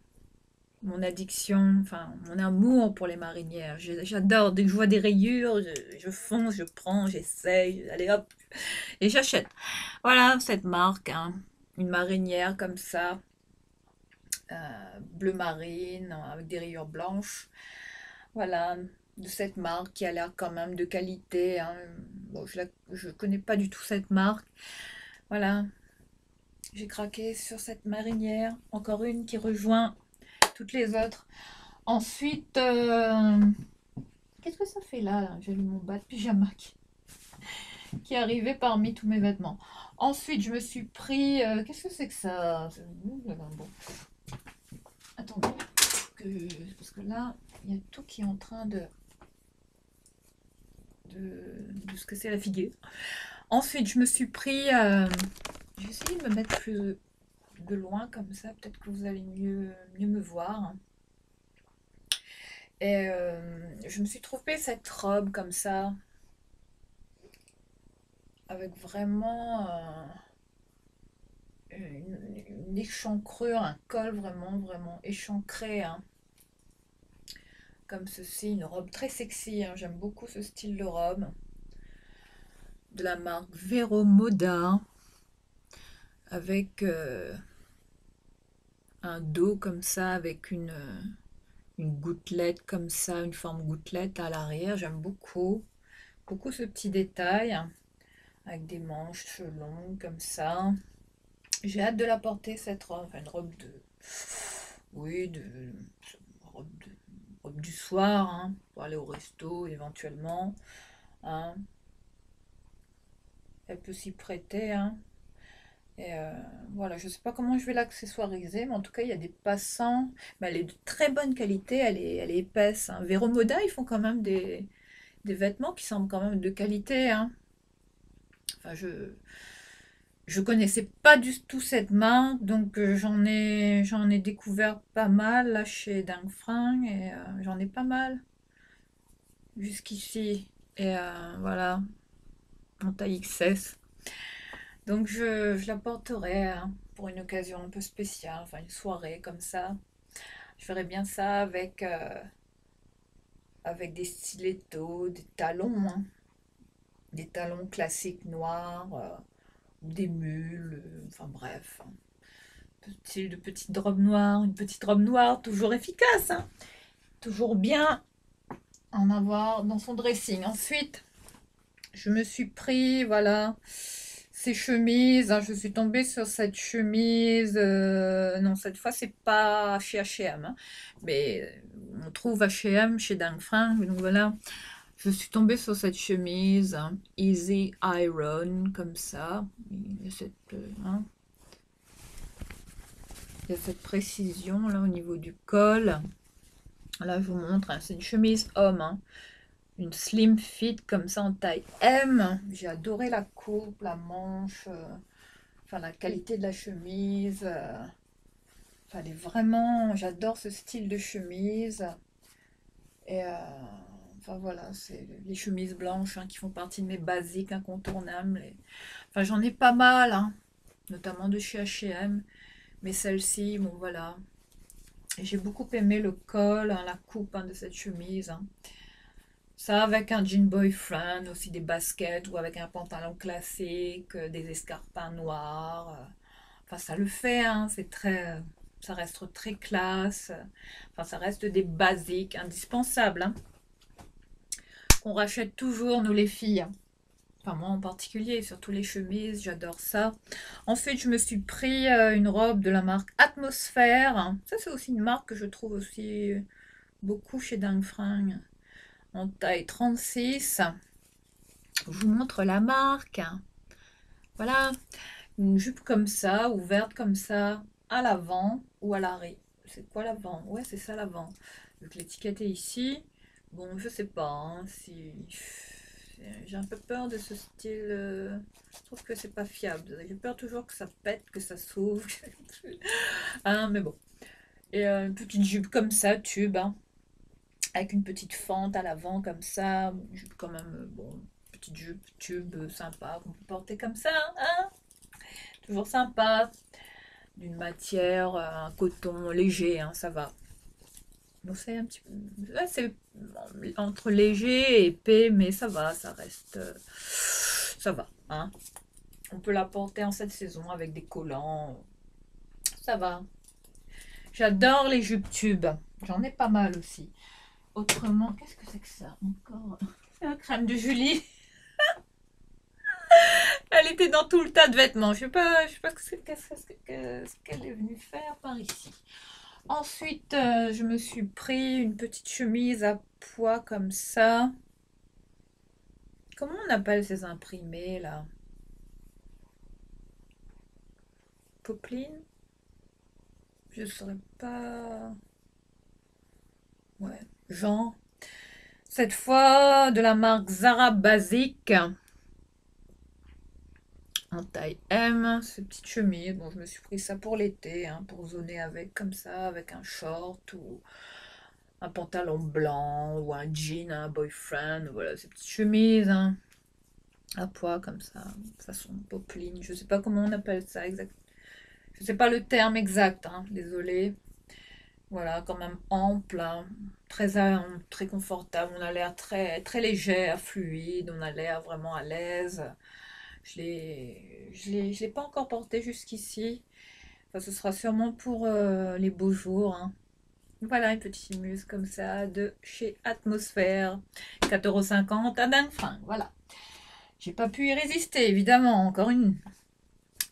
mon addiction, enfin, mon amour pour les marinières. J'adore. Dès que je vois des rayures, je fonce, je prends, j'essaye. Allez hop. Et j'achète. Voilà, cette marque, hein. Une marinière comme ça. Bleu marine, avec des rayures blanches. Voilà, de cette marque qui a l'air quand même de qualité, hein. Bon, je connais pas du tout cette marque. Voilà, j'ai craqué sur cette marinière. Encore une qui rejoint toutes les autres. Ensuite, qu'est-ce que ça fait là, j'ai lu mon bas de pyjama qui est arrivé parmi tous mes vêtements. Ensuite, je me suis pris. Qu'est-ce que c'est que ça? Bon, attendez, parce que là, il y a tout qui est en train de ce que c'est la figure. Ensuite, je me suis pris. Je vais essayer de me mettre plus de loin comme ça, peut-être que vous allez mieux me voir. Et je me suis trouvé cette robe comme ça, avec vraiment une échancrure, un col vraiment, vraiment échancré, hein, comme ceci, une robe très sexy, hein. J'aime beaucoup ce style de robe, de la marque Vero Moda, avec un dos comme ça, avec une gouttelette comme ça, une forme gouttelette à l'arrière. J'aime beaucoup, beaucoup ce petit détail, hein, avec des manches longues comme ça. J'ai hâte de la porter cette robe, enfin, une robe de, oui, robe robe du soir, hein, pour aller au resto éventuellement. Hein. Elle peut s'y prêter. Hein. Et voilà, je sais pas comment je vais l'accessoiriser, mais en tout cas, il y a des passants. Mais elle est de très bonne qualité, elle est épaisse. Hein. Vero Moda, ils font quand même des vêtements qui semblent quand même de qualité. Hein. Enfin, je connaissais pas du tout cette marque, donc j'en ai découvert pas mal là chez Dingfring et j'en ai pas mal jusqu'ici. Et voilà, en taille XS. Donc je la porterai hein, pour une occasion un peu spéciale, enfin une soirée comme ça. Je ferais bien ça avec des stilettos, des talons, hein, des talons classiques noirs, des mules, enfin bref. Hein. Style de petite robe noire, une petite robe noire, toujours efficace, hein, toujours bien en avoir dans son dressing. Ensuite, je me suis pris, voilà, ces chemises. Hein, je suis tombée sur cette chemise. Non, cette fois, c'est pas chez H&M, hein, mais on trouve H&M chez Dangfring. Donc voilà, je suis tombée sur cette chemise, hein, Easy Iron, comme ça. Il y a hein, il y a cette précision là au niveau du col. Là, je vous montre, hein, c'est une chemise homme, hein, une slim fit comme ça en taille M. J'ai adoré la coupe, la manche, enfin la qualité de la chemise. Enfin, elle est vraiment, j'adore ce style de chemise. Et enfin voilà, c'est les chemises blanches hein, qui font partie de mes basiques incontournables. Enfin, j'en ai pas mal, hein, notamment de chez H&M. Mais celle-ci, bon voilà. Et j'ai beaucoup aimé le col, hein, la coupe hein, de cette chemise. Hein. Ça avec un jean boyfriend, aussi des baskets ou avec un pantalon classique, des escarpins noirs. Enfin, ça le fait, hein, c'est très, ça reste très classe. Enfin, ça reste des basiques indispensables, hein, qu'on rachète toujours, nous les filles. Enfin, moi en particulier, surtout les chemises, j'adore ça. Ensuite, je me suis pris une robe de la marque Atmosphère. Ça, c'est aussi une marque que je trouve aussi beaucoup chez Dangfring. En taille 36. Je vous montre la marque. Voilà, une jupe comme ça, ouverte comme ça, à l'avant ou à l'arrêt. C'est quoi l'avant? Ouais, c'est ça l'avant. Donc l'étiquette est ici. Bon, je sais pas hein, si j'ai un peu peur de ce style. Je trouve que c'est pas fiable. J'ai peur toujours que ça pète, que ça s'ouvre. Hein, mais bon. Et une petite jupe comme ça, tube, hein, avec une petite fente à l'avant comme ça. Une jupe quand même, bon, petite jupe tube sympa qu'on peut porter comme ça. Hein, toujours sympa. D'une matière, un coton léger, hein, ça va. Donc c'est un petit peu. Là, c'est entre léger et épais, mais ça va, ça reste. Ça va. Hein. On peut la porter en cette saison avec des collants. Ça va. J'adore les jupes tubes. J'en ai pas mal aussi. Autrement, qu'est-ce que c'est que ça encore? C'est la crème de Julie. Elle était dans tout le tas de vêtements. Je sais pas ce qu'elle est venue faire par ici. Ensuite, je me suis pris une petite chemise à pois comme ça. Comment on appelle ces imprimés là? Popeline? Je ne saurais pas. Ouais, genre. Cette fois de la marque Zara Basic. En taille M, ces petites chemises. Bon, je me suis pris ça pour l'été, hein, pour zoner avec comme ça, avec un short ou un pantalon blanc ou un jean, un boyfriend. Voilà, ces petites chemises hein, à pois comme ça, façon popeline. Je sais pas comment on appelle ça exact. Je sais pas le terme exact, hein, désolé. Voilà, quand même ample, hein, très confortable. On a l'air très léger, fluide. On a l'air vraiment à l'aise. Je l'ai pas encore porté jusqu'ici. Enfin, ce sera sûrement pour les beaux jours. Hein. Voilà, une petite muse comme ça de chez Atmosphère. 4,50 € à Dingfring. Voilà. J'ai pas pu y résister, évidemment. Encore une.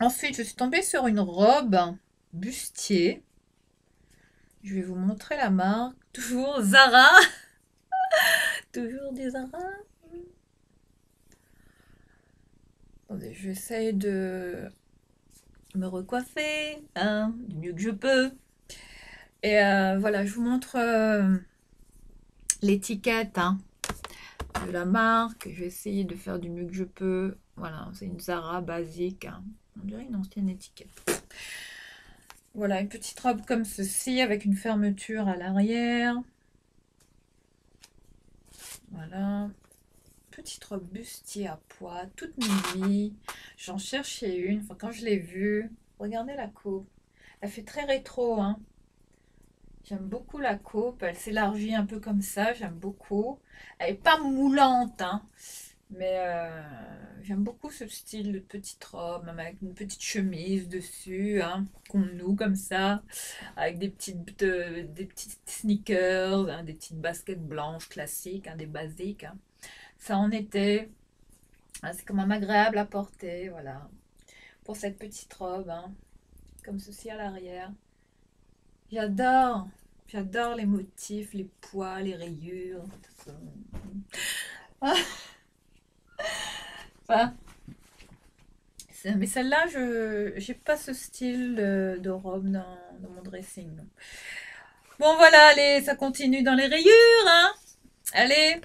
Ensuite, je suis tombée sur une robe bustier. Je vais vous montrer la marque. Toujours Zara. Toujours des Zara. Attendez, j'essaie de me recoiffer, hein, du mieux que je peux. Et voilà, je vous montre l'étiquette, hein, de la marque. Je vais essayer de faire du mieux que je peux. Voilà, c'est une Zara basique, hein. On dirait une ancienne étiquette. Voilà, une petite robe comme ceci avec une fermeture à l'arrière. Voilà. Petite robe bustier à pois, toute mimi. J'en cherchais une. Enfin, quand je l'ai vue, regardez la coupe. Elle fait très rétro, hein. J'aime beaucoup la coupe. Elle s'élargit un peu comme ça. J'aime beaucoup. Elle n'est pas moulante, hein. Mais j'aime beaucoup ce style de petite robe, même avec une petite chemise dessus, hein, qu'on noue comme ça, avec des petites sneakers, hein, des petites baskets blanches classiques, hein, des basiques, hein. Ça en était. Ah, c'est quand même agréable à porter, voilà. Pour cette petite robe, hein, comme ceci à l'arrière. J'adore, j'adore les motifs, les pois, les rayures, tout ça. Ah, enfin, mais celle-là, je j'ai pas ce style de robe dans mon dressing. Non. Bon, voilà, allez, ça continue dans les rayures, hein. Allez,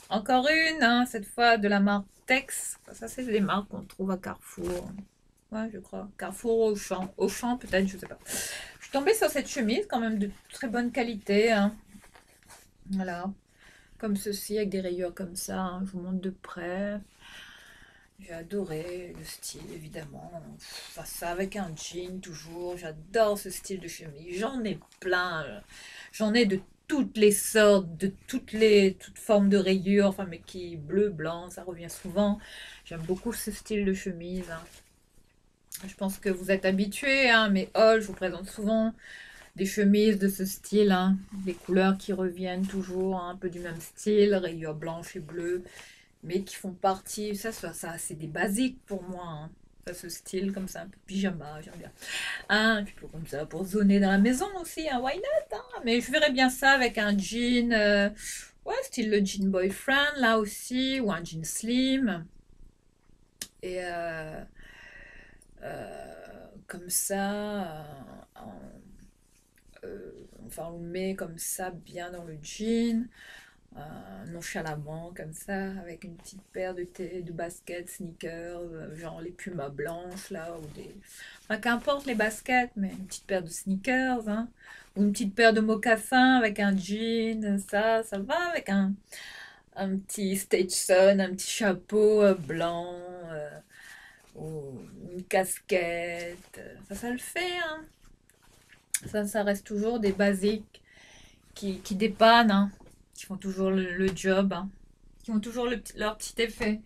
encore une, hein, cette fois de la marque Tex. Ça, c'est des marques qu'on trouve à Carrefour. Ouais, je crois. Carrefour, Auchan. Auchan, peut-être, je sais pas. Je suis tombée sur cette chemise, quand même de très bonne qualité, hein. Voilà. Comme ceci, avec des rayures comme ça, hein. Je vous montre de près. J'ai adoré le style, évidemment. Enfin, ça avec un jean, toujours. J'adore ce style de chemise. J'en ai plein. J'en ai de toutes les sortes, de toutes formes de rayures. Enfin, mais qui bleu, blanc, ça revient souvent. J'aime beaucoup ce style de chemise, hein. Je pense que vous êtes habitués, hein, mais je vous présente souvent des chemises de ce style, hein, des couleurs qui reviennent toujours, hein, un peu du même style, rayures blanches et bleues, mais qui font partie, ça c'est des basiques pour moi, hein. Ça, ce style comme ça, un peu pyjama, j'aime bien. Un petit peu comme ça, pour zoner dans la maison aussi, hein, why not, hein. Mais je verrais bien ça avec un jean, ouais, style le jean boyfriend, là aussi, ou un jean slim. Et comme ça, enfin on le met comme ça bien dans le jean, nonchalamment comme ça, avec une petite paire de baskets, sneakers, genre les Pumas blanches là, ou des... Enfin qu'importe les baskets, mais une petite paire de sneakers, hein, ou une petite paire de mocassins avec un jean, ça va avec un petit Stetson, un petit chapeau blanc, ou une casquette, ça le fait, hein. Ça reste toujours des basiques qui dépannent, hein, qui font toujours le job, hein, qui ont toujours leur petit effet.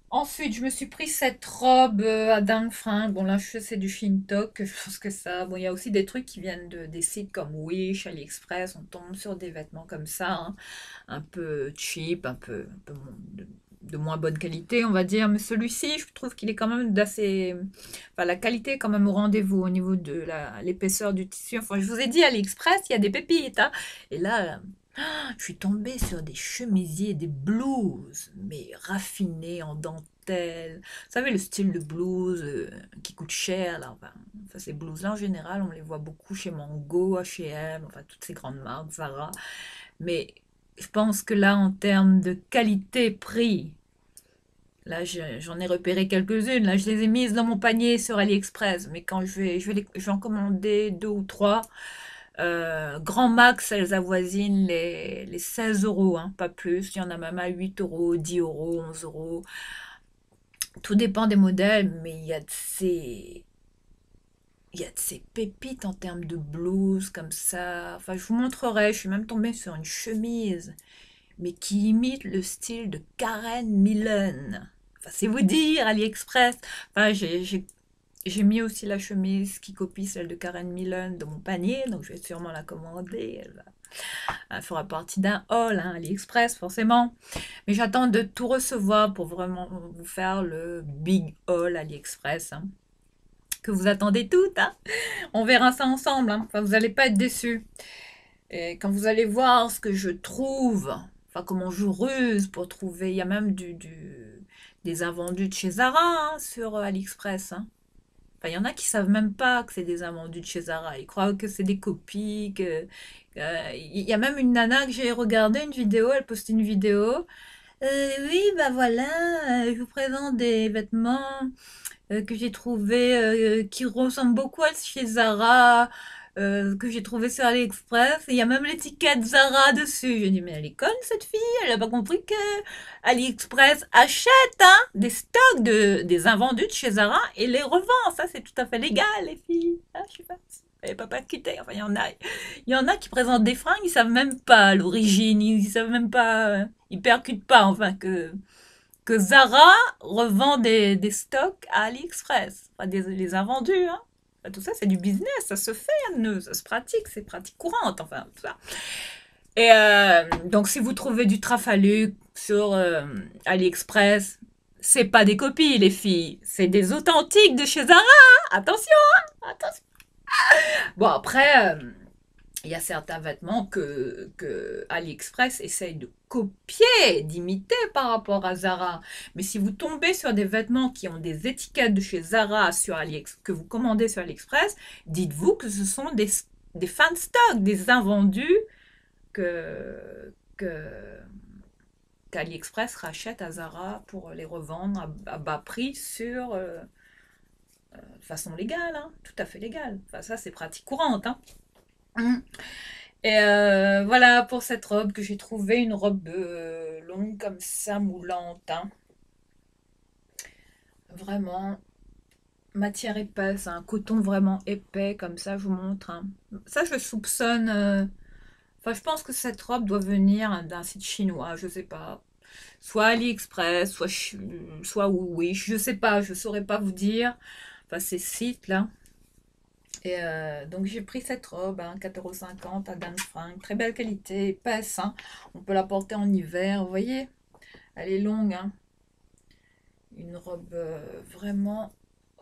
Ensuite, je me suis pris cette robe à dingue fringue. Bon, là, c'est du Shintok. Je pense que ça. Bon, il y a aussi des trucs qui viennent des sites comme Wish, AliExpress. On tombe sur des vêtements comme ça, hein, un peu cheap, de moins bonne qualité, on va dire. Mais celui-ci, je trouve qu'il est quand même d'assez. Enfin, la qualité est quand même au rendez-vous au niveau de l'épaisseur du tissu. Enfin, je vous ai dit, AliExpress, il y a des pépites, hein. Et là, je suis tombée sur des chemisiers, des blouses, mais raffinés en dentelle. Vous savez, le style de blouse qui coûte cher, là. Enfin, ces blouses-là, en général, on les voit beaucoup chez Mango, H&M, enfin, toutes ces grandes marques, Zara. Mais je pense que là, en termes de qualité-prix, là, j'en ai repéré quelques-unes. Là, je les ai mises dans mon panier sur AliExpress. Mais quand je vais en commander deux ou trois. Grand max, elles avoisinent les 16 euros, hein, pas plus. Il y en a même à 8 euros, 10 euros, 11 euros. Tout dépend des modèles, mais il y a de ces pépites en termes de blouses comme ça. Enfin, je vous montrerai. Je suis même tombée sur une chemise, mais qui imite le style de Karen Millen. Enfin, c'est vous dire, AliExpress. Enfin, j'ai mis aussi la chemise qui copie celle de Karen Millen dans mon panier, donc je vais sûrement la commander. Elle fera partie d'un haul, hein, AliExpress, forcément. Mais j'attends de tout recevoir pour vraiment vous faire le big haul AliExpress, hein, que vous attendez toutes, hein. On verra ça ensemble, hein. Enfin, vous n'allez pas être déçus. Et quand vous allez voir ce que je trouve, enfin comment je ruse pour trouver, il y a même des invendus de chez Zara hein, sur AliExpress. Hein. Enfin, il y en a qui savent même pas que c'est des invendus de chez Zara. Ils croient que c'est des copies. Il y a même une nana que j'ai regardé une vidéo, elle postait une vidéo. Oui, bah voilà, je vous présente des vêtements que j'ai trouvé qui ressemble beaucoup à chez Zara, que j'ai trouvé sur AliExpress. Et il y a même l'étiquette Zara dessus. J'ai dit, mais elle est conne cette fille, elle a pas compris que AliExpress achète hein, des stocks des invendus de chez Zara et les revend. Ça, c'est tout à fait légal, les filles. Ah, je sais pas. Elle pas pas quitter. Enfin, il y en a qui présentent des fringues, ils savent même pas l'origine, ils savent même pas, ils percutent pas, enfin, que Zara revend des stocks à AliExpress. Enfin, les invendus, hein. Enfin, tout ça, c'est du business, ça se fait, ça se pratique, c'est pratique courante, enfin, tout ça. Et donc, si vous trouvez du Trafalgar sur AliExpress, c'est pas des copies, les filles, c'est des authentiques de chez Zara. Attention, hein, attention. Bon, après, il y a certains vêtements que AliExpress essaye de copier, d'imiter par rapport à Zara. Mais si vous tombez sur des vêtements qui ont des étiquettes de chez Zara sur que vous commandez sur AliExpress, dites-vous que ce sont des fan stocks, des invendus que qu'AliExpress rachète à Zara pour les revendre à bas prix de façon légale, hein, tout à fait légale. Enfin, ça, c'est pratique courante. Hein. Et voilà pour cette robe que j'ai trouvée, une robe longue comme ça, moulante. Hein. Vraiment, matière épaisse, un coton vraiment épais, comme ça, je vous montre. Hein. Ça, je soupçonne. Enfin, je pense que cette robe doit venir d'un site chinois, je sais pas. Soit AliExpress, soit Wish, je sais pas, je saurais pas vous dire. Enfin, ces sites-là. Et donc j'ai pris cette robe, hein, 4,50 € à Dan Frank, très belle qualité, épaisse, hein. On peut la porter en hiver, vous voyez, elle est longue, hein. Une robe vraiment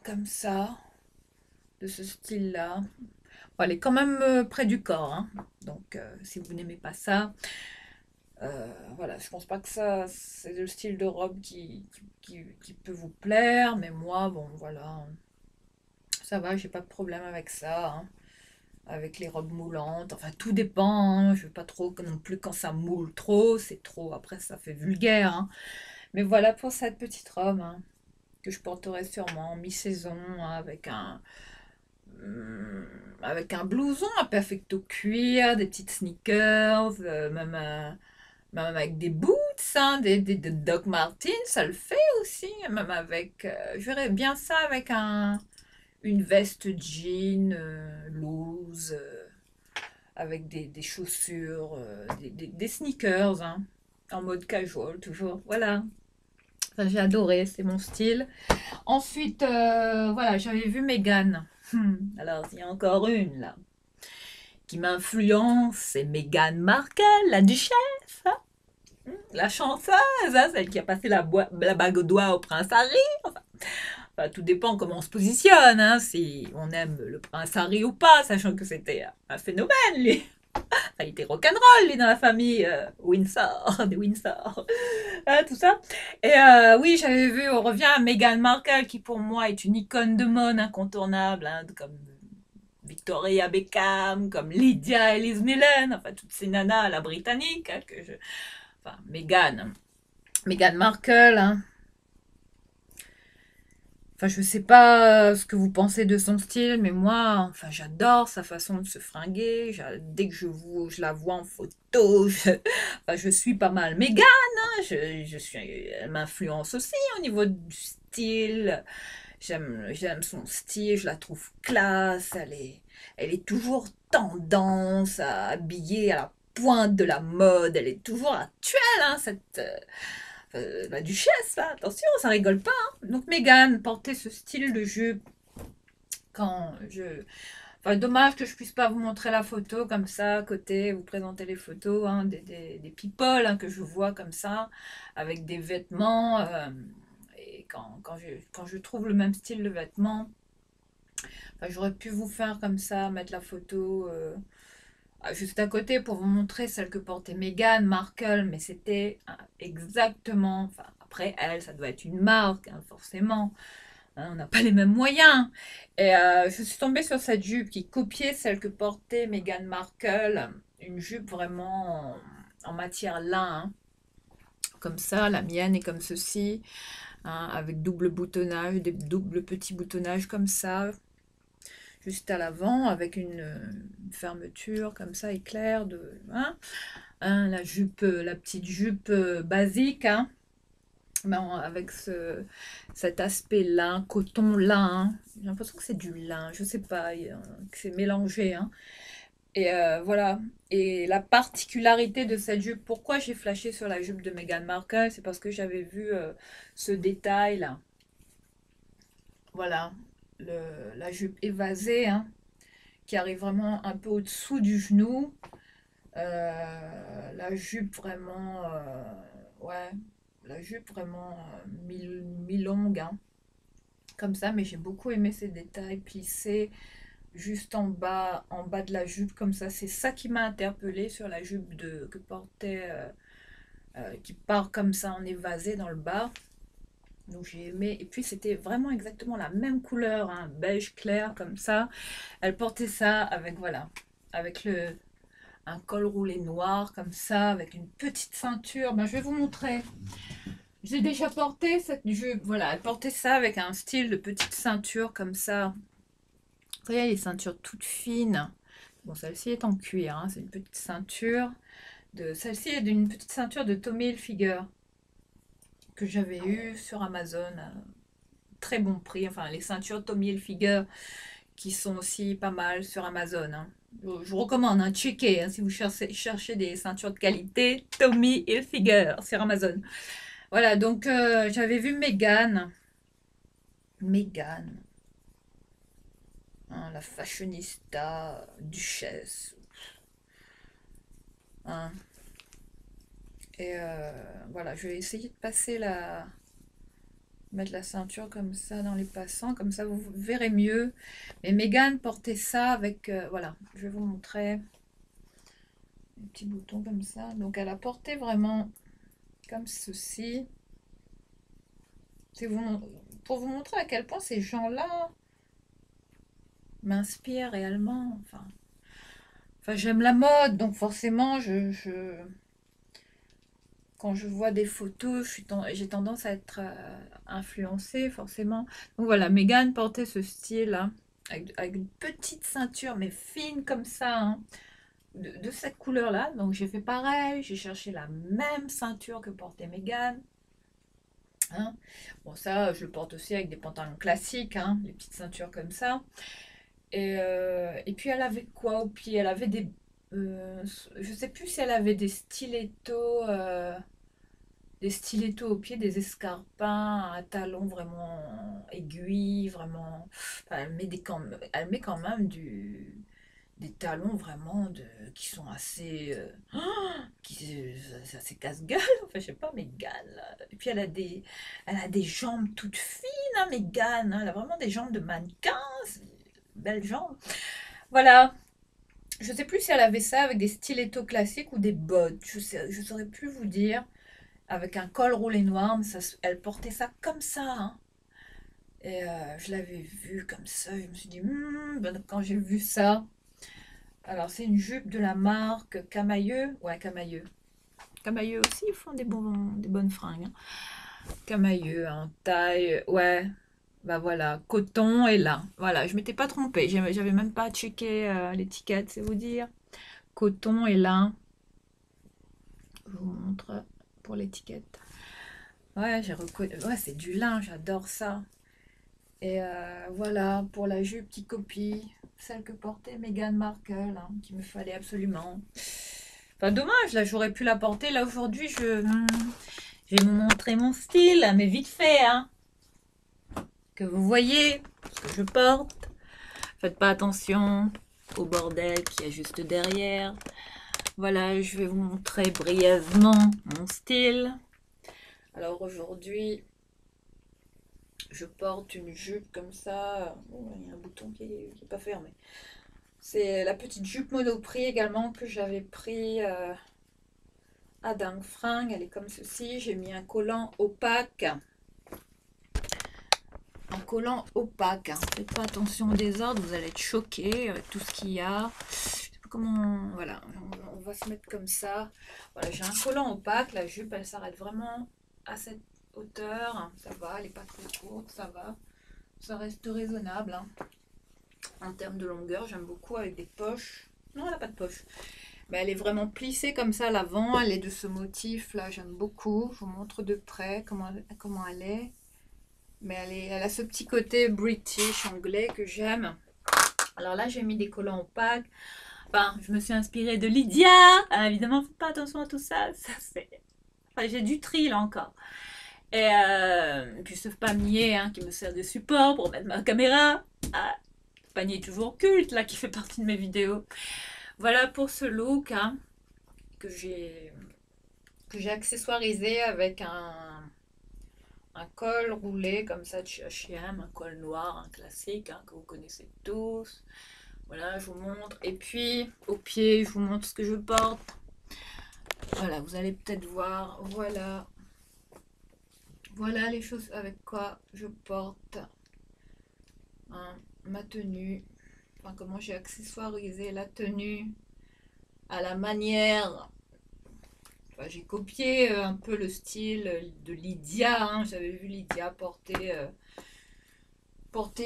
comme ça, de ce style-là. Bon, elle est quand même près du corps, hein. Donc si vous n'aimez pas ça, voilà, je pense pas que ça, c'est le style de robe qui peut vous plaire, mais moi, bon, voilà, ça va, j'ai pas de problème avec ça, hein. Avec les robes moulantes. Enfin, tout dépend. Hein. Je veux pas trop non plus quand ça moule trop. C'est trop. Après, ça fait vulgaire. Hein. Mais voilà pour cette petite robe hein, que je porterai sûrement en mi-saison hein, avec un blouson un perfecto cuir, des petites sneakers, même avec des boots, hein, des Doc Martens, ça le fait aussi. Même avec. Je verrais bien ça avec une veste jean loose avec des chaussures, des sneakers, hein, en mode casual toujours. Voilà. Enfin, j'ai adoré, c'est mon style. Ensuite, voilà, j'avais vu Meghan. Alors, il y a encore une là qui m'influence, c'est Meghan Markle, la duchesse, hein, la chanteuse, hein, celle qui a passé la bague au doigt au prince Harry. Enfin, tout dépend comment on se positionne, hein, si on aime le prince Harry ou pas, sachant que c'était un phénomène, lui. Enfin, il était rock'n'roll, lui, dans la famille Windsor, des Windsor, tout ça. Et oui, j'avais vu, on revient à Meghan Markle, qui pour moi est une icône de mode incontournable, hein, comme Victoria Beckham, comme Lydia Ellis-Millen, enfin, toutes ces nanas à la britannique, hein, enfin, Meghan Markle, hein. Enfin, je sais pas ce que vous pensez de son style, mais moi, enfin, j'adore sa façon de se fringuer. Dès que je la vois en photo, enfin, je suis pas mal Mégane. Hein, elle m'influence aussi au niveau du style. J'aime son style, je la trouve classe. Elle est toujours tendance à habiller à la pointe de la mode. Elle est toujours actuelle, hein, la duchesse, là, attention, ça rigole pas. Hein. Donc Meghan portait ce style de jupe quand je... Enfin, dommage que je puisse pas vous montrer la photo comme ça, à côté, vous présenter les photos hein, des people hein, que je vois comme ça, avec des vêtements. Et quand je trouve le même style de vêtements, Enfin, j'aurais pu vous faire comme ça, mettre la photo juste à côté pour vous montrer celle que portait Meghan Markle, mais c'était exactement, enfin après elle, ça doit être une marque, hein, forcément. Hein, on n'a pas les mêmes moyens. Et je suis tombée sur cette jupe qui copiait celle que portait Meghan Markle, une jupe vraiment en matière lin, hein, comme ça, la mienne est comme ceci, hein, avec double boutonnage, des doubles petits boutonnages comme ça, juste à l'avant, avec une fermeture comme ça, éclair de, hein, hein, la jupe, la petite jupe basique, hein, avec cet aspect lin, coton lin, hein. J'ai l'impression que c'est du lin, je sais pas, que c'est mélangé, hein. Et voilà. Et la particularité de cette jupe, pourquoi j'ai flashé sur la jupe de Meghan Markle, c'est parce que j'avais vu ce détail là. Voilà, la jupe évasée, hein, qui arrive vraiment un peu au-dessous du genou. La jupe vraiment, ouais, la jupe vraiment mi-longue, hein, comme ça. Mais j'ai beaucoup aimé ces détails plissés juste en bas de la jupe, comme ça. C'est ça qui m'a interpellée sur la jupe que portait, qui part comme ça en évasé dans le bas. Donc j'ai aimé. Et puis c'était vraiment exactement la même couleur, hein, beige clair comme ça. Elle portait ça avec, voilà, avec un col roulé noir comme ça, avec une petite ceinture. Ben, je vais vous montrer. J'ai déjà porté cette jupe. Voilà, elle portait ça avec un style de petite ceinture comme ça. Vous voyez, les ceintures toutes fines. Bon, celle-ci est en cuir, hein, c'est une petite ceinture. Celle-ci est d'une petite ceinture de Tommy Hilfiger que j'avais eue sur Amazon. Très bon prix. Enfin, les ceintures Tommy Hilfiger qui sont aussi pas mal sur Amazon, hein. Je vous recommande, hein, checker, hein, si vous cherchez des ceintures de qualité, Tommy Hilfiger sur Amazon. Voilà, donc j'avais vu Meghan, hein, la fashionista, duchesse, hein. Et voilà, je vais essayer de mettre la ceinture comme ça dans les passants, comme ça vous verrez mieux. Mais Meghan portait ça avec, voilà, je vais vous montrer, un petit bouton comme ça. Donc elle a porté vraiment comme ceci. Pour vous montrer à quel point ces gens-là m'inspirent réellement. Enfin, j'aime la mode, donc forcément, quand je vois des photos, j'ai tendance à être influencée, forcément. Donc voilà, Meghan portait ce style-là, avec une petite ceinture, mais fine comme ça, hein, de cette couleur-là. Donc j'ai fait pareil, j'ai cherché la même ceinture que portait Meghan. Hein. Bon, ça, je le porte aussi avec des pantalons classiques, hein, les petites ceintures comme ça. Et puis elle avait quoi au pied? Elle avait je sais plus si elle avait des stilettos au pied, des escarpins à talons vraiment aiguilles, vraiment. Enfin, elle met quand même des talons vraiment qui sont assez, c'est assez casse-gueule. Enfin, je sais pas, Mégane, là. Et puis elle a des jambes toutes fines, hein, Mégane, hein. Elle a vraiment des jambes de mannequin, belles jambes. Voilà. Je sais plus si elle avait ça avec des stilettos classiques ou des bottes. Je saurais plus vous dire. Avec un col roulé noir, mais elle portait ça comme ça, hein. Et je l'avais vu comme ça. Je me suis dit, ben, quand j'ai vu ça. Alors, c'est une jupe de la marque Camailleux. Ouais, Camailleux. Camailleux aussi, ils font des bonnes fringues, hein. Camailleux en taille. Ouais, bah voilà, coton et lin. Voilà, je m'étais pas trompée. J'avais même pas checké l'étiquette, c'est vous dire. Coton et lin. Je vous montre pour l'étiquette. Ouais, j'ai reconnu. Ouais, c'est du lin, j'adore ça. Et voilà, pour la jupe qui copie celle que portait Meghan Markle, hein, qu'il me fallait absolument. Enfin, dommage, là, j'aurais pu la porter. Là, aujourd'hui, je vais vous montrer mon style, hein, mais vite fait, hein, que vous voyez ce que je porte. Faites pas attention au bordel qu'il y a juste derrière. Voilà, je vais vous montrer brièvement mon style. Alors aujourd'hui, Je porte une jupe comme ça. Oh, il y a un bouton qui n'est pas fermé. C'est la petite jupe Monoprix également que j'avais pris à Dingue Fringue. Elle est comme ceci. J'ai mis un collant opaque. Un collant opaque. Faites pas attention au désordre, vous allez être choqués avec tout ce qu'il y a. Comment, voilà, on va se mettre comme ça. Voilà, j'ai un collant opaque. La jupe, elle s'arrête vraiment à cette hauteur. Ça va, elle n'est pas trop courte, ça va. Ça reste raisonnable. Hein. En termes de longueur, j'aime beaucoup avec des poches. Non, elle n'a pas de poche. Mais elle est vraiment plissée comme ça à l'avant. Elle est de ce motif là, j'aime beaucoup. Je vous montre de près comment elle est. Mais elle a ce petit côté british, anglais que j'aime. Alors là, j'ai mis des collants opaques. Enfin, je me suis inspirée de Lydia. Évidemment, faites pas attention à tout ça. Ça c'est... Enfin, j'ai du tri là encore. Et puis ce panier hein, qui me sert de support pour mettre ma caméra. Ah, panier toujours culte là qui fait partie de mes vidéos. Voilà pour ce look hein, que j'ai accessoirisé avec un col roulé comme ça de chez H&M, un col noir, un classique hein, que vous connaissez tous. Voilà, je vous montre. Et puis au pied, je vous montre ce que je porte. Voilà, vous allez peut-être voir. Voilà. Voilà les choses avec quoi je porte hein, ma tenue. Enfin, comment j'ai accessoirisé la tenue à la manière. Enfin, j'ai copié un peu le style de Lydia. Hein. J'avais vu Lydia porter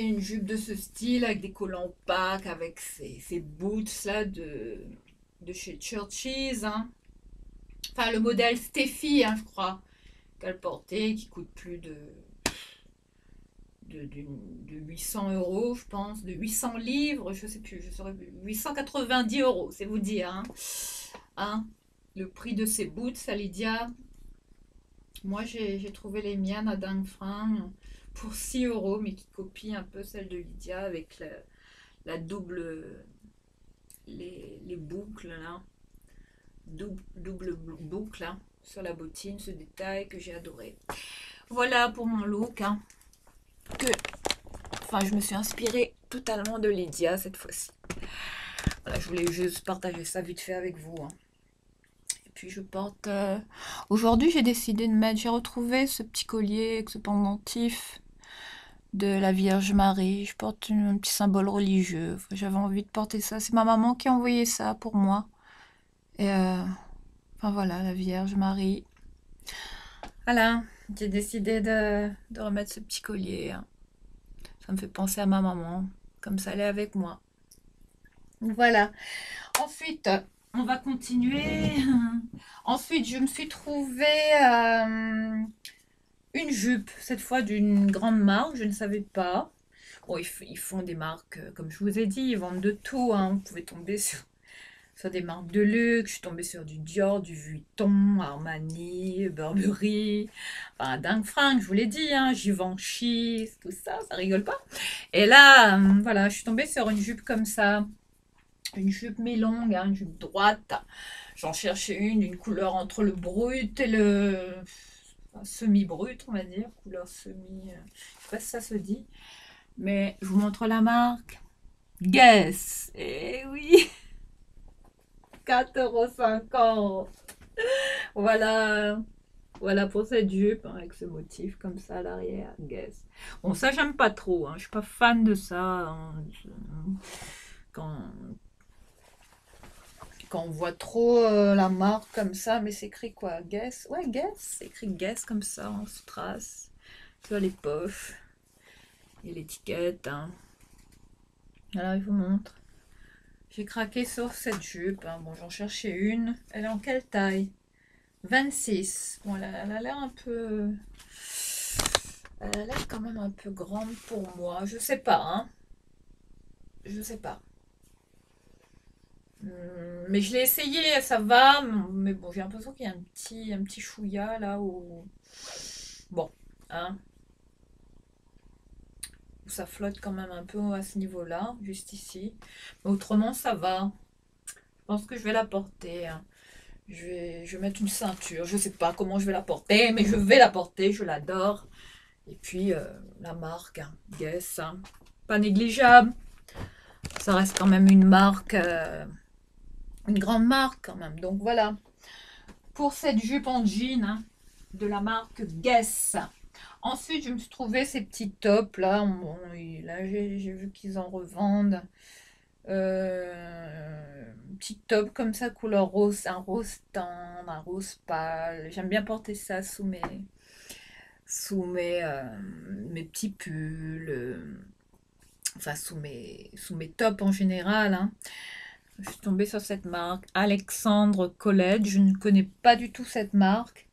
une jupe de ce style avec des collants opaques, avec ses boots là de chez Church's. Hein. Enfin, le modèle Steffi, hein, je crois, qu'elle portait, qui coûte plus de 800 euros, je pense, de 800 livres, je sais plus, je saurais plus, 890 euros, c'est vous dire. Hein. Hein, le prix de ces boots à Lydia. Moi, j'ai trouvé les miennes à Dingfring pour 6 euros, mais qui copient un peu celle de Lydia avec la double, les boucles là, double boucle hein, sur la bottine, ce détail que j'ai adoré. Voilà pour mon look. Hein, enfin, je me suis inspirée totalement de Lydia cette fois-ci. Voilà, je voulais juste partager ça vite fait avec vous. Hein. Puis je porte... Aujourd'hui, j'ai décidé de mettre... J'ai retrouvé ce petit collier avec ce pendentif de la Vierge Marie. Je porte un petit symbole religieux. Enfin, j'avais envie de porter ça. C'est ma maman qui a envoyé ça pour moi. Et enfin voilà, la Vierge Marie. Voilà, j'ai décidé de remettre ce petit collier. Hein. Ça me fait penser à ma maman. Comme ça, elle est avec moi. Voilà. Ensuite, on va continuer. Ensuite, je me suis trouvé une jupe, cette fois d'une grande marque, je ne savais pas. Bon, ils font des marques, comme je vous ai dit, ils vendent de tout. Hein. Vous pouvez tomber sur des marques de luxe. Je suis tombée sur du Dior, du Vuitton, Armani, Burberry. Enfin, dingue fringue, je vous l'ai dit. Hein. Givenchy, tout ça, ça rigole pas. Et là, voilà, je suis tombée sur une jupe comme ça. Une jupe mi-longue, hein, une jupe droite. J'en cherchais une couleur entre le brut et le semi-brut, on va dire. Couleur semi... je sais pas si ça se dit. Mais je vous montre la marque. Guess. Eh oui. 4,50 €. Voilà. Voilà pour cette jupe, hein, avec ce motif comme ça à l'arrière. Guess. Bon, ça, j'aime pas trop. Hein. Je suis pas fan de ça. Hein. Quand, quand on voit trop la marque comme ça, mais c'est écrit quoi? Guess? Ouais, Guess. C'est écrit Guess comme ça en strass sur les poches et l'étiquette. Hein. Alors, je vous montre. J'ai craqué sur cette jupe. Hein. Bon, j'en cherchais une. Elle est en quelle taille? 26. Bon, elle a l'air un peu... Elle a l'air quand même un peu grande pour moi. Je sais pas, hein. Je sais pas. Mais je l'ai essayé, ça va. Mais bon, j'ai l'impression qu'il y a un petit chouïa là où... Bon, hein. Où ça flotte quand même un peu à ce niveau-là, juste ici. Mais autrement, ça va. Je pense que je vais la porter. Hein. Je vais mettre une ceinture. Je sais pas comment je vais la porter, mais je vais la porter. Je l'adore. Et puis la marque, hein, Guess, hein, pas négligeable. Ça reste quand même une marque, une grande marque quand même. Donc voilà, pour cette jupe en jean, hein, de la marque Guess. Ensuite, je me suis trouvé ces petits tops là. Bon, là, j'ai vu qu'ils en revendent. Un petit top comme ça, couleur rose, un rose tendre, un rose pâle. J'aime bien porter ça sous mes petits pulls, enfin sous mes tops en général, hein. Je suis tombée sur cette marque, Alexandre Colette. Je ne connais pas du tout cette marque,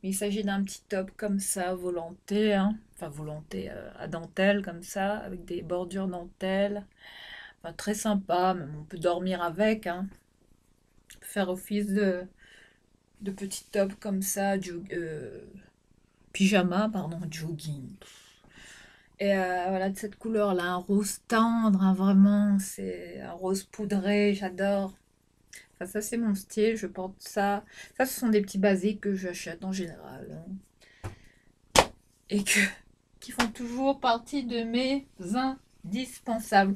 mais il s'agit d'un petit top comme ça, volanté, hein. Enfin volanté à dentelle comme ça, avec des bordures dentelle. Enfin, très sympa, même on peut dormir avec, hein. On peut faire office de petit top comme ça, pyjama, pardon, jogging. Et voilà, de cette couleur-là, un rose tendre, hein, vraiment, c'est un rose poudré, j'adore. Enfin, ça, c'est mon style, je porte ça. Ça, ce sont des petits basiques que j'achète en général, hein, et qui font toujours partie de mes indispensables.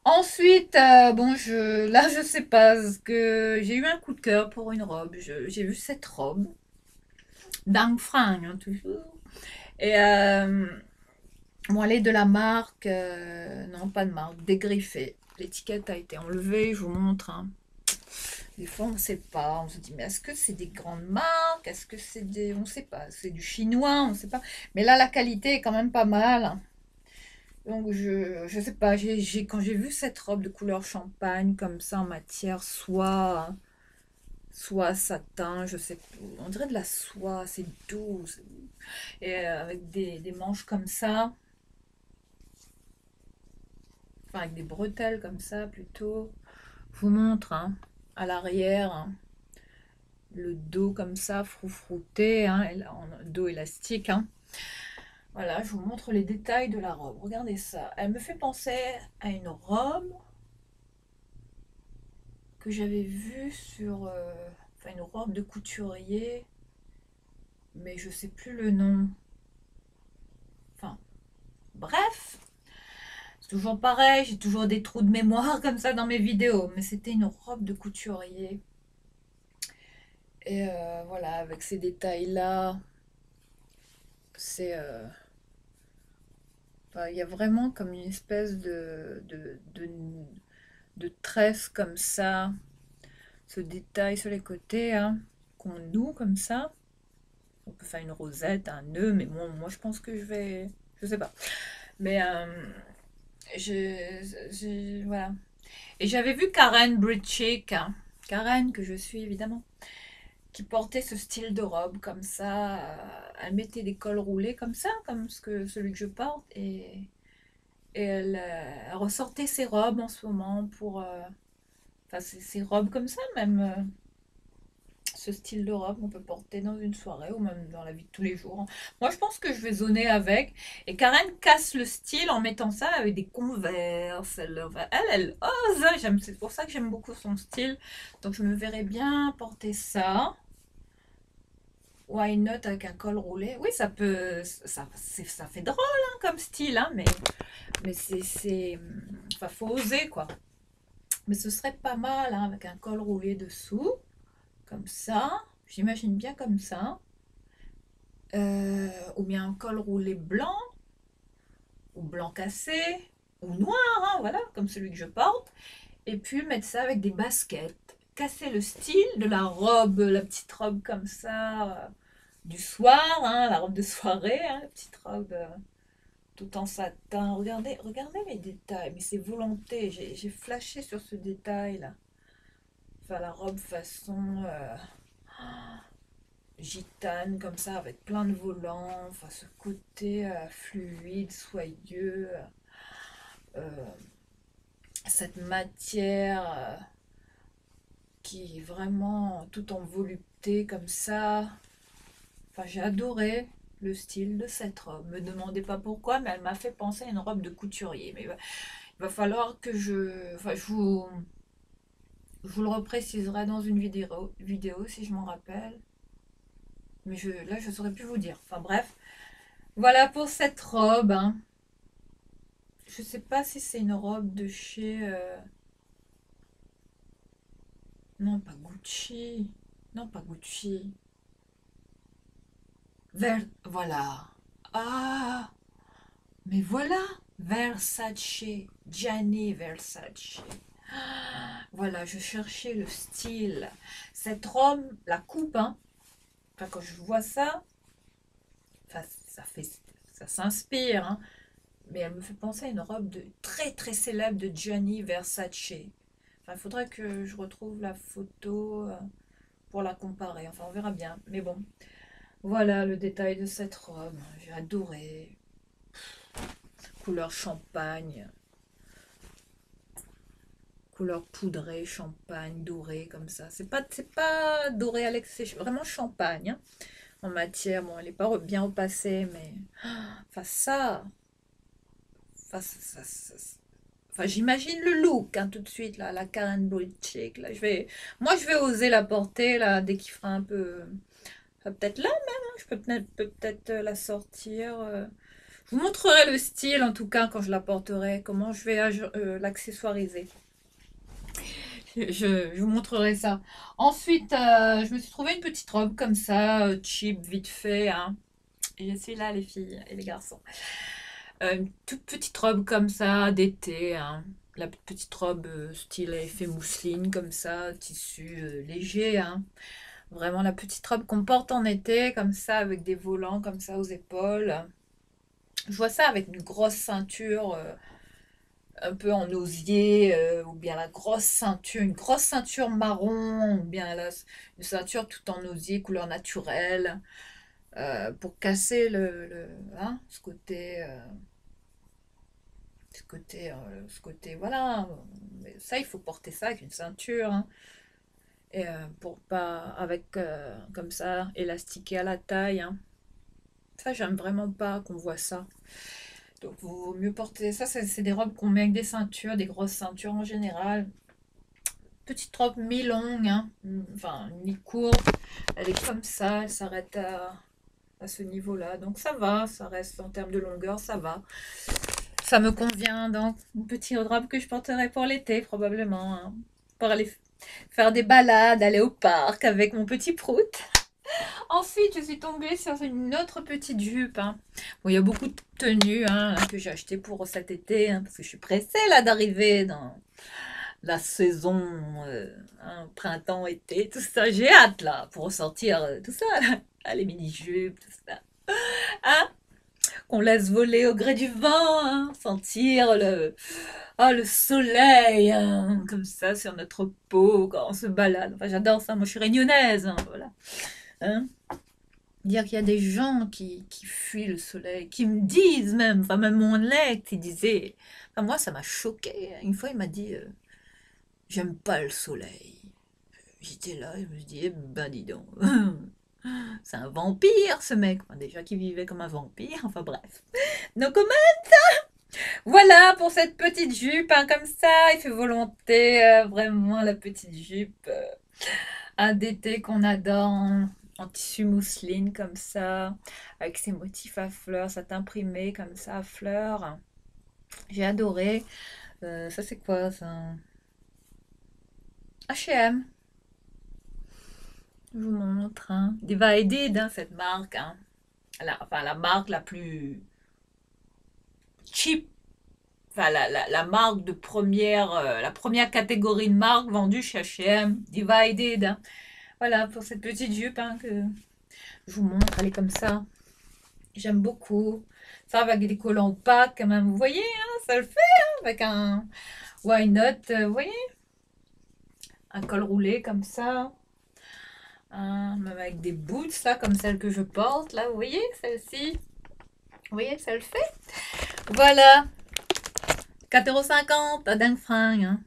Ensuite, bon, là, je sais pas, parce que j'ai eu un coup de cœur pour une robe. J'ai vu cette robe, Dang Fring, hein, toujours. Et bon, elle est de la marque, non, pas de marque, Dégriffé. L'étiquette a été enlevée, je vous montre, hein. Des fois, on ne sait pas. On se dit, mais est-ce que c'est des grandes marques? Est-ce que c'est des... On ne sait pas. C'est du chinois, on ne sait pas. Mais là, la qualité est quand même pas mal. Donc, je sais pas. Quand j'ai vu cette robe de couleur champagne, comme ça, en matière soie satin, je sais pas. On dirait de la soie, c'est doux. Et avec des manches comme ça. Enfin, avec des bretelles comme ça, plutôt. Je vous montre, hein, à l'arrière, hein. Le dos comme ça, froufrouté, hein, en dos élastique, hein. Voilà, je vous montre les détails de la robe. Regardez ça. Elle me fait penser à une robe que j'avais vue sur... enfin, une robe de couturier, mais je sais plus le nom. Enfin, bref, c'est toujours pareil, j'ai toujours des trous de mémoire comme ça dans mes vidéos, mais c'était une robe de couturier. Et voilà, avec ces détails-là, c'est... enfin, il y a vraiment comme une espèce de tresse comme ça, ce détail sur les côtés, hein, qu'on noue comme ça. On peut faire une rosette, un nœud, mais bon, moi je pense que je vais... Je sais pas. Mais voilà. Et j'avais vu Karen Britchick, hein, Karen que je suis évidemment, qui portait ce style de robe comme ça. Elle mettait des cols roulés comme ça, comme celui que je porte. Et elle ressortait ses robes en ce moment pour... enfin, ces robes comme ça, même ce style de robe qu'on peut porter dans une soirée ou même dans la vie de tous les jours. Moi, je pense que je vais zoner avec. Et Karen casse le style en mettant ça avec des Converse. Elle ose. C'est pour ça que j'aime beaucoup son style. Donc, je me verrais bien porter ça. Why not avec un col roulé? Oui, ça peut... ça fait drôle, hein, comme style, hein, mais enfin, faut oser, quoi. Mais ce serait pas mal, hein, avec un col roulé dessous, comme ça. J'imagine bien comme ça. Ou bien un col roulé blanc, ou blanc cassé, ou noir, hein, voilà, comme celui que je porte. Et puis mettre ça avec des baskets. Casser le style de la robe, la petite robe comme ça, du soir, hein, la robe de soirée, hein, la petite robe tout en satin. Regardez les détails, mais c'est volonté. J'ai flashé sur ce détail-là. Enfin, la robe façon gitane, comme ça, avec plein de volants. Enfin, ce côté fluide, soyeux. euh, cette matière qui est vraiment tout en volupté, comme ça. Enfin, j'ai adoré le style de cette robe. Me demandez pas pourquoi, mais elle m'a fait penser à une robe de couturier. Mais il va falloir que enfin, je vous le repréciserai dans une vidéo si je m'en rappelle. Mais là, je ne saurais plus vous dire. Enfin bref, Voilà pour cette robe, hein. Je sais pas si c'est une robe de chez... Non, pas Gucci. Non, pas Gucci. Voilà. Ah, mais voilà. Versace. Gianni Versace. Voilà, je cherchais le style. Cette robe, la coupe, hein. Enfin, quand je vois ça, enfin, ça s'inspire, hein. Mais elle me fait penser à une robe de très très célèbre de Gianni Versace. Enfin, il faudrait que je retrouve la photo pour la comparer. Enfin, on verra bien. Mais bon, voilà le détail de cette robe. J'ai adoré. Couleur champagne, couleur poudrée, champagne, doré, comme ça. C'est pas doré à l'excès, vraiment champagne, hein. En matière, bon, elle n'est pas bien repassée, mais enfin ça, enfin, enfin, j'imagine le look, hein, tout de suite là, la Karen chic là. Moi je vais oser la porter là dès qu'il fera un peu, peut-être là même, hein, je peux peut-être la sortir. Je vous montrerai le style en tout cas quand je la porterai, comment je vais l'accessoiriser. Je vous montrerai ça. Ensuite, je me suis trouvé une petite robe comme ça, cheap, vite fait, hein. Et je suis là, les filles et les garçons. Une toute petite robe comme ça, d'été, hein. La petite robe style effet mousseline comme ça, tissu léger, hein. Vraiment la petite robe qu'on porte en été, comme ça, avec des volants comme ça aux épaules. Je vois ça avec une grosse ceinture un peu en osier, ou bien la grosse ceinture, une grosse ceinture marron, ou bien une ceinture tout en osier, couleur naturelle, pour casser hein, ce côté, voilà. Mais ça, il faut porter ça avec une ceinture, hein, et pour pas, avec, comme ça, élastiqué à la taille, hein. Ça, j'aime vraiment pas qu'on voit ça. Donc, il vaut mieux porter ça. C'est des robes qu'on met avec des ceintures, des grosses ceintures en général. Petite robe mi-longue, hein, enfin mi-courte. Elle est comme ça, elle s'arrête à ce niveau-là. Donc ça va, ça reste en termes de longueur, ça va. Ça me convient, donc une petite robe que je porterai pour l'été probablement, hein, pour aller faire des balades, aller au parc avec mon petit prout. Ensuite, je suis tombée sur une autre petite jupe, hein. Bon, il y a beaucoup de tenues, hein, que j'ai achetées pour cet été, hein, parce que je suis pressée là d'arriver dans la saison, hein, printemps, été, tout ça. J'ai hâte là pour ressortir tout ça, là. Ah, les mini-jupes, tout ça. Hein, qu'on laisse voler au gré du vent, hein, sentir le soleil, hein, comme ça sur notre peau quand on se balade. Enfin, j'adore ça. Moi, je suis réunionnaise, hein, voilà. Hein, dire qu'il y a des gens qui fuient le soleil, qui me disent même, enfin même mon ex, il disait, enfin moi ça m'a choqué. Une fois il m'a dit, j'aime pas le soleil. J'étais là, je me suis dit, eh ben dis donc, c'est un vampire ce mec. Enfin, déjà qu'il vivait comme un vampire, enfin bref. Donc comment. Voilà pour cette petite jupe, hein, comme ça, il fait volonté, vraiment la petite jupe d'été qu'on adore en tissu mousseline comme ça, avec ses motifs à fleurs, ça imprimé comme ça à fleurs. J'ai adoré. Ça c'est quoi ça? H&M. Je vous montre, hein. Divided, hein, cette marque, hein. Enfin, la marque la plus cheap, enfin la marque de première, la première catégorie de marque vendue chez H&M, Divided, hein. Voilà pour cette petite jupe, hein, que je vous montre, elle est comme ça. J'aime beaucoup. Ça avec des collants opaques quand même, vous voyez, hein, ça le fait, hein, avec un why not, vous voyez, un col roulé comme ça. Hein, même avec des boots là, comme celle que je porte, là, vous voyez, celle-ci. Vous voyez, ça le fait. Voilà, 4,50 € à dingue fringue, hein.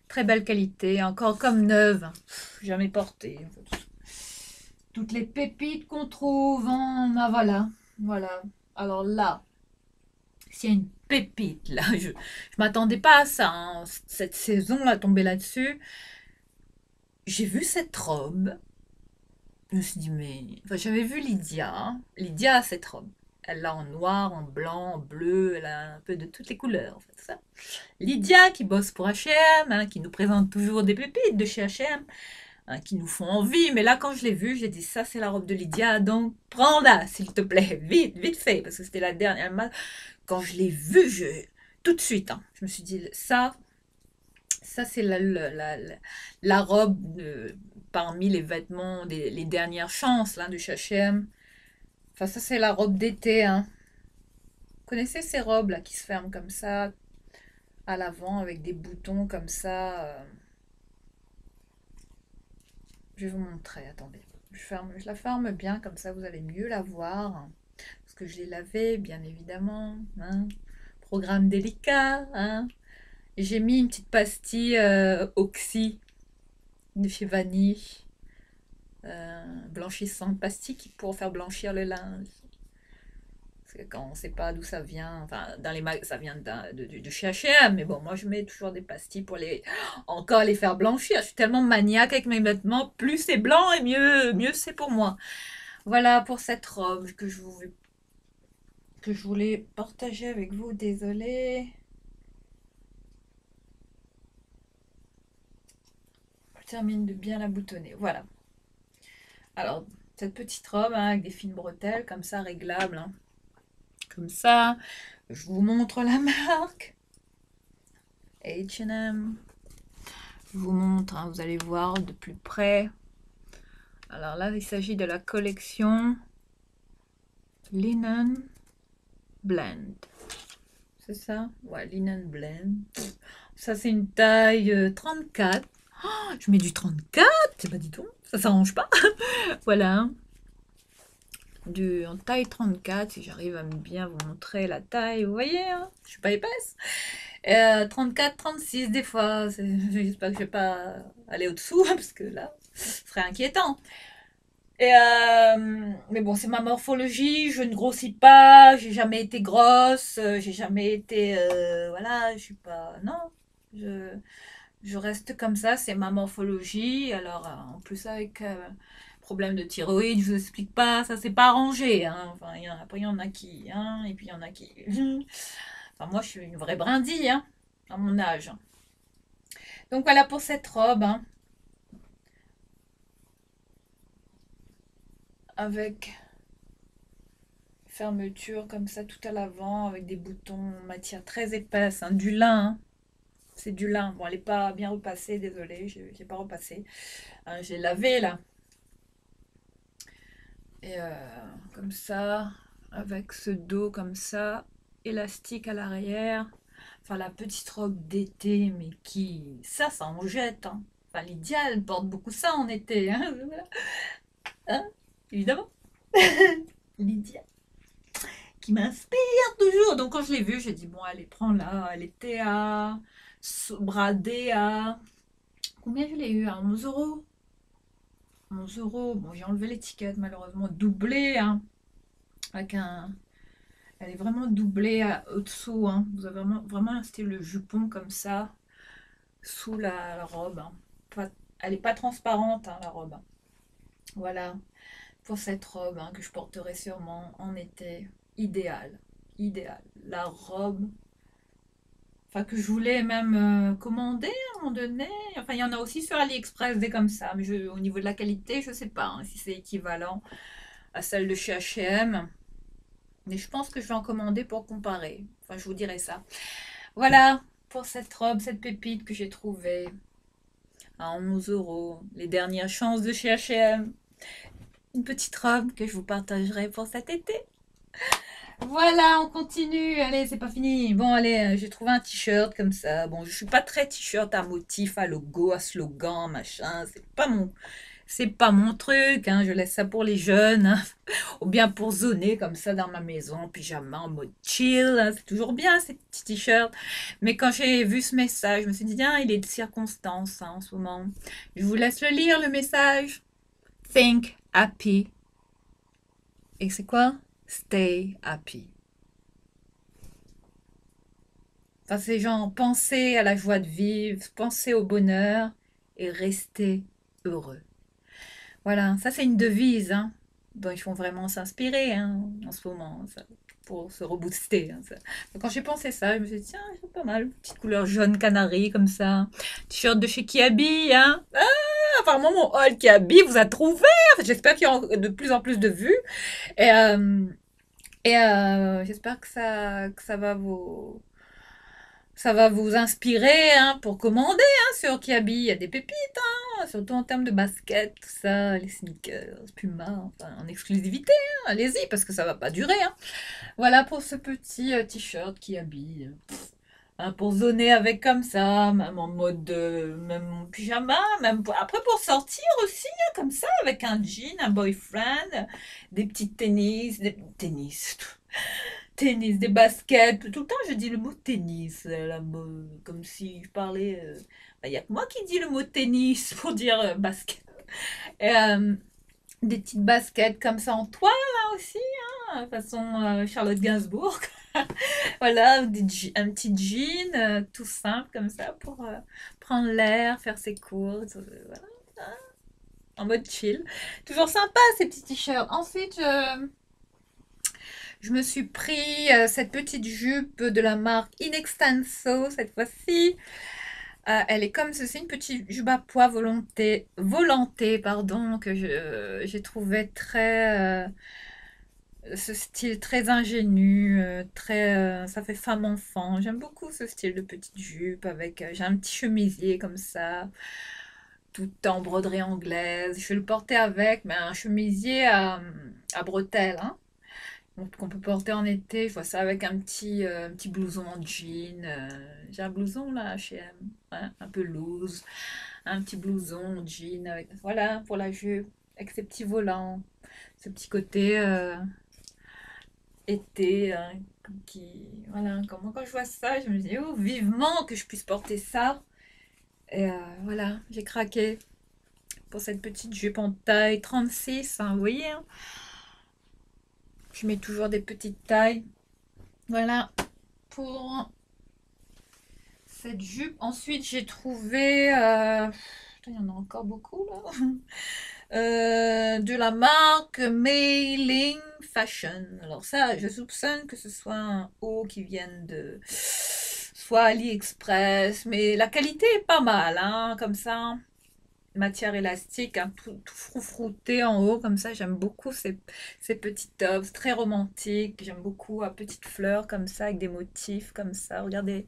Très belle qualité, encore comme neuve. Jamais portée. Toutes les pépites qu'on trouve, hein. Ah, voilà, voilà. Alors là, s'il y a une pépite là, je m'attendais pas à ça, hein, cette saison là, tomber là-dessus. J'ai vu cette robe. Je me suis dit, mais. Enfin, j'avais vu Lydia. Lydia a cette robe. Elle l'a en noir, en blanc, en bleu, elle a un peu de toutes les couleurs, en fait, ça. Lydia, qui bosse pour H&M, hein, qui nous présente toujours des pépites de chez H&M, hein, qui nous font envie. Mais là, quand je l'ai vue, j'ai dit, ça, c'est la robe de Lydia, donc prends-la, s'il te plaît, vite, vite fait, parce que c'était la dernière. Quand je l'ai vue, tout de suite, hein, je me suis dit, ça c'est la robe parmi les vêtements, les dernières chances là, de chez H&M. Enfin, ça, c'est la robe d'été, hein. Vous connaissez ces robes là qui se ferment comme ça, à l'avant, avec des boutons comme ça. Je vais vous montrer, attendez. Je la ferme bien, comme ça vous allez mieux la voir. Parce que je l'ai lavée, bien évidemment, hein. Programme délicat, hein. Et j'ai mis une petite pastille Oxy de chez Vanille. Blanchissante, pastille pour faire blanchir le linge. Parce que quand on ne sait pas d'où ça vient, enfin, dans les ça vient de chez H&M, mais bon, moi je mets toujours des pastilles pour encore les faire blanchir. Je suis tellement maniaque avec mes vêtements, plus c'est blanc et mieux c'est pour moi. Voilà pour cette robe que je voulais partager avec vous, désolée. Je termine de bien la boutonner, voilà. Alors, cette petite robe hein, avec des fines bretelles, comme ça, réglables, hein. Comme ça, je vous montre la marque. H&M. Je vous montre, hein, vous allez voir de plus près. Alors là, il s'agit de la collection Linen Blend. C'est ça? Ouais, Linen Blend. Ça, c'est une taille 34. Oh, je mets du 34. C'est pas du tout. Ça s'arrange pas. Voilà. En taille 34, si j'arrive à bien vous montrer la taille, vous voyez, hein, je suis pas épaisse. 34, 36 des fois, j'espère que je vais pas aller au-dessous, parce que là, ce serait inquiétant. Mais bon, c'est ma morphologie, je ne grossis pas, j'ai jamais été grosse, j'ai jamais été, voilà, je suis pas, non, je reste comme ça, c'est ma morphologie. Alors, en plus avec problème de thyroïde, je vous explique pas, ça c'est pas arrangé. Hein. Enfin, après, il y en a qui, hein, et puis il y en a qui. Enfin, moi, je suis une vraie brindille, hein, à mon âge. Donc voilà pour cette robe, hein, avec fermeture comme ça tout à l'avant, avec des boutons en matière très épaisse, hein, du lin. Hein. C'est du lin. Bon, elle n'est pas bien repassée, désolée, je n'ai pas repassé. J'ai lavé là. Et comme ça, avec ce dos comme ça, élastique à l'arrière. Enfin, la petite robe d'été, mais qui... Ça en jette. Hein. Enfin, Lydia, elle porte beaucoup ça en été. Hein, hein évidemment. Lydia, qui m'inspire toujours. Donc, quand je l'ai vue, j'ai dit, bon, allez, prends-la. Elle était à... bradée à... Combien je l'ai eu? À 11 euros. 11 euros. Bon, j'ai enlevé l'étiquette, malheureusement. Doublé, hein. Avec un... Elle est vraiment doublée au-dessous. Hein. Vous avez vraiment un style jupon comme ça, sous la robe. Hein. Elle n'est pas transparente, hein, la robe. Voilà, pour cette robe hein, que je porterai sûrement en été. Idéal. Idéal. La robe, enfin que je voulais même commander à un moment donné. Enfin, il y en a aussi sur AliExpress des comme ça, mais au niveau de la qualité, je ne sais pas hein, si c'est équivalent à celle de chez H&M. Mais je pense que je vais en commander pour comparer. Enfin, je vous dirai ça. Voilà pour cette robe, cette pépite que j'ai trouvée à 11 euros. Les dernières chances de chez H&M. Une petite robe que je vous partagerai pour cet été. Voilà, on continue. Allez, c'est pas fini. Bon, allez, j'ai trouvé un t-shirt comme ça. Bon, je suis pas très t-shirt à motif, à logo, à slogan, machin. C'est pas mon truc. Hein. Je laisse ça pour les jeunes. Hein. Ou bien pour zoner comme ça dans ma maison, en pyjama, en mode chill. Hein. C'est toujours bien ces petits t-shirts. Mais quand j'ai vu ce message, je me suis dit, tiens, il est de circonstance hein, en ce moment. Je vous laisse le lire, le message. Think happy. Et c'est quoi? Stay happy. Enfin, c'est genre penser à la joie de vivre, penser au bonheur et rester heureux. Voilà, ça c'est une devise. Hein. dont ils font vraiment s'inspirer hein, en ce moment, ça, pour se rebooster. Hein, ça. Donc, quand j'ai pensé ça, je me suis dit, tiens, c'est pas mal, petite couleur jaune canari comme ça. T-shirt de chez Kiabi, hein. Ah, apparemment, mon haul Kiabi vous a trouvé. Enfin, j'espère qu'il y aura de plus en plus de vues. Et, j'espère que ça va vous inspirer hein, pour commander hein, sur Kiabi. Il y a des pépites, hein, surtout en termes de basket, tout ça, les sneakers, Puma, enfin, en exclusivité. Hein, allez-y, parce que ça va pas durer. Hein. Voilà pour ce petit t-shirt Kiabi. Hein, pour zoner avec comme ça, même en mode, même en pyjama, même après pour sortir aussi, hein, comme ça, avec un jean, un boyfriend, des petites tennis, des baskets. Tout le temps, je dis le mot tennis, comme si je parlais. Il n'y a que moi qui dis le mot tennis pour dire basket. Et, des petites baskets comme ça en toile là aussi, hein, façon Charlotte Gainsbourg. Voilà, un petit jean tout simple comme ça pour prendre l'air, faire ses courses. Voilà, hein, en mode chill. Toujours sympa ces petits t-shirts. Ensuite, je me suis pris cette petite jupe de la marque Inextenso cette fois-ci. Elle est comme ceci, une petite jupe à pois volantée, pardon, que j'ai trouvé très, ce style très ingénu, ça fait femme-enfant. J'aime beaucoup ce style de petite jupe avec, j'ai un petit chemisier comme ça, tout en broderie anglaise. Je vais le porter avec, mais un chemisier à bretelles, hein qu'on peut porter en été. Je vois ça avec un petit blouson en jean. J'ai un blouson là, H&M, ouais, un peu loose. Un petit blouson en jean avec, voilà, pour la jupe, avec ses petits volants, ce petit côté été, hein, voilà, comment quand je vois ça, je me dis, oh, vivement que je puisse porter ça. Et voilà, j'ai craqué pour cette petite jupe en taille 36, hein, vous voyez, hein. Je mets toujours des petites tailles. Voilà, pour cette jupe. Ensuite, j'ai trouvé. Il y en a encore beaucoup là. De la marque Mailing Fashion. Alors, ça, je soupçonne que ce soit un haut qui vienne de soit AliExpress, mais la qualité est pas mal, hein, comme ça. Matière élastique, hein, tout froufrouté en haut, comme ça. J'aime beaucoup ces petits tops, très romantiques. J'aime beaucoup à petites fleurs comme ça, avec des motifs comme ça. Regardez,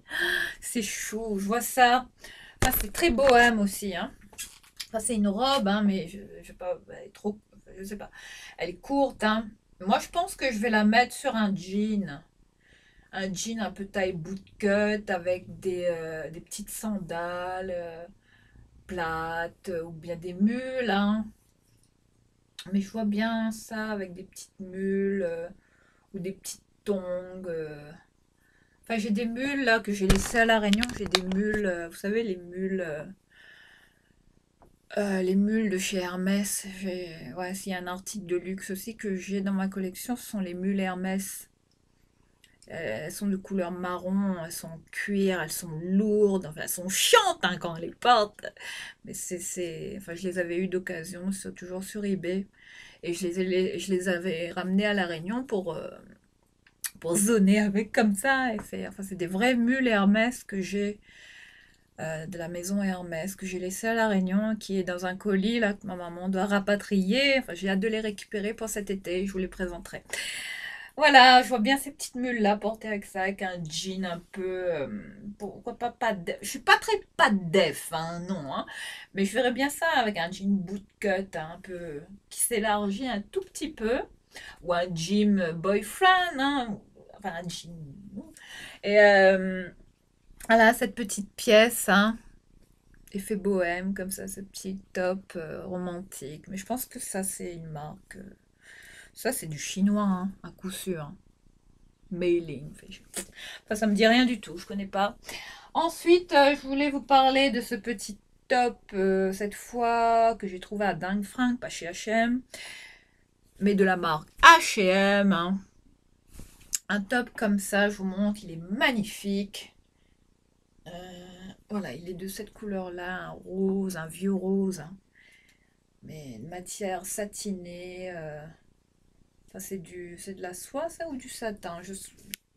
c'est chou, je vois ça. Enfin, c'est très bohème aussi, hein. Enfin, c'est une robe, hein, mais je sais pas, elle est trop, je sais pas. Elle est courte, hein. Moi, je pense que je vais la mettre sur un jean. Un jean un peu taille bootcut avec des petites sandales plates ou bien des mules, hein. Mais je vois bien ça avec des petites mules ou des petites tongs. Enfin, j'ai des mules là que j'ai laissées à La Réunion. J'ai des mules, vous savez, les mules de chez Hermès. Ouais, s'il y a un article de luxe aussi que j'ai dans ma collection, ce sont les mules Hermès. Elles sont de couleur marron, elles sont en cuir, elles sont lourdes, enfin, elles sont chiantes hein, quand on les porte. Mais enfin, je les avais eues d'occasion, toujours sur eBay. Et je les avais ramenées à La Réunion pour zoner avec comme ça. Enfin, c'est des vraies mules Hermès que j'ai de la maison Hermès que j'ai laissé à La Réunion, qui est dans un colis là que ma maman doit rapatrier. Enfin, j'ai hâte de les récupérer pour cet été. Je vous les présenterai. Voilà, je vois bien ces petites mules là portées avec ça, avec un jean un peu. Pourquoi pas def. Je suis pas très pas def, hein, non, hein. Mais je verrais bien ça avec un jean bootcut hein, un peu qui s'élargit un tout petit peu, ou un jean boyfriend, hein. Enfin un jean. Et voilà cette petite pièce, hein. Effet bohème, comme ça, ce petit top romantique. Mais je pense que ça, c'est une marque. Ça, c'est du chinois, hein, à coup sûr. Hein. Mailing. Enfin, ça me dit rien du tout, je connais pas. Ensuite, je voulais vous parler de ce petit top, cette fois, que j'ai trouvé à Dingue Fringue, pas chez H&M, mais de la marque H&M. Hein. Un top comme ça, je vous montre, il est magnifique. Voilà, il est de cette couleur-là, un rose, un vieux rose. Hein. Mais une matière satinée. Enfin, c'est de la soie, ça, ou du satin? Je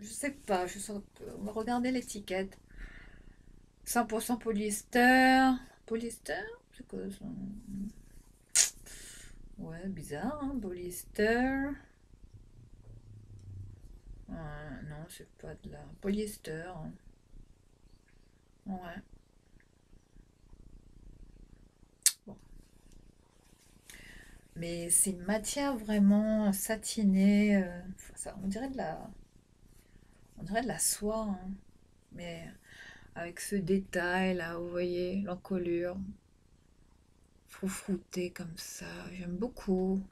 sais pas. On va regarder l'étiquette. 100% polyester. Polyester? C'est quoi ça? Ouais, bizarre, hein, polyester. Non, c'est pas de la polyester. Ouais. Bon. Mais c'est une matière vraiment satinée. On dirait de la soie, hein. Mais avec ce détail là, vous voyez, l'encolure, froufrouté comme ça. J'aime beaucoup.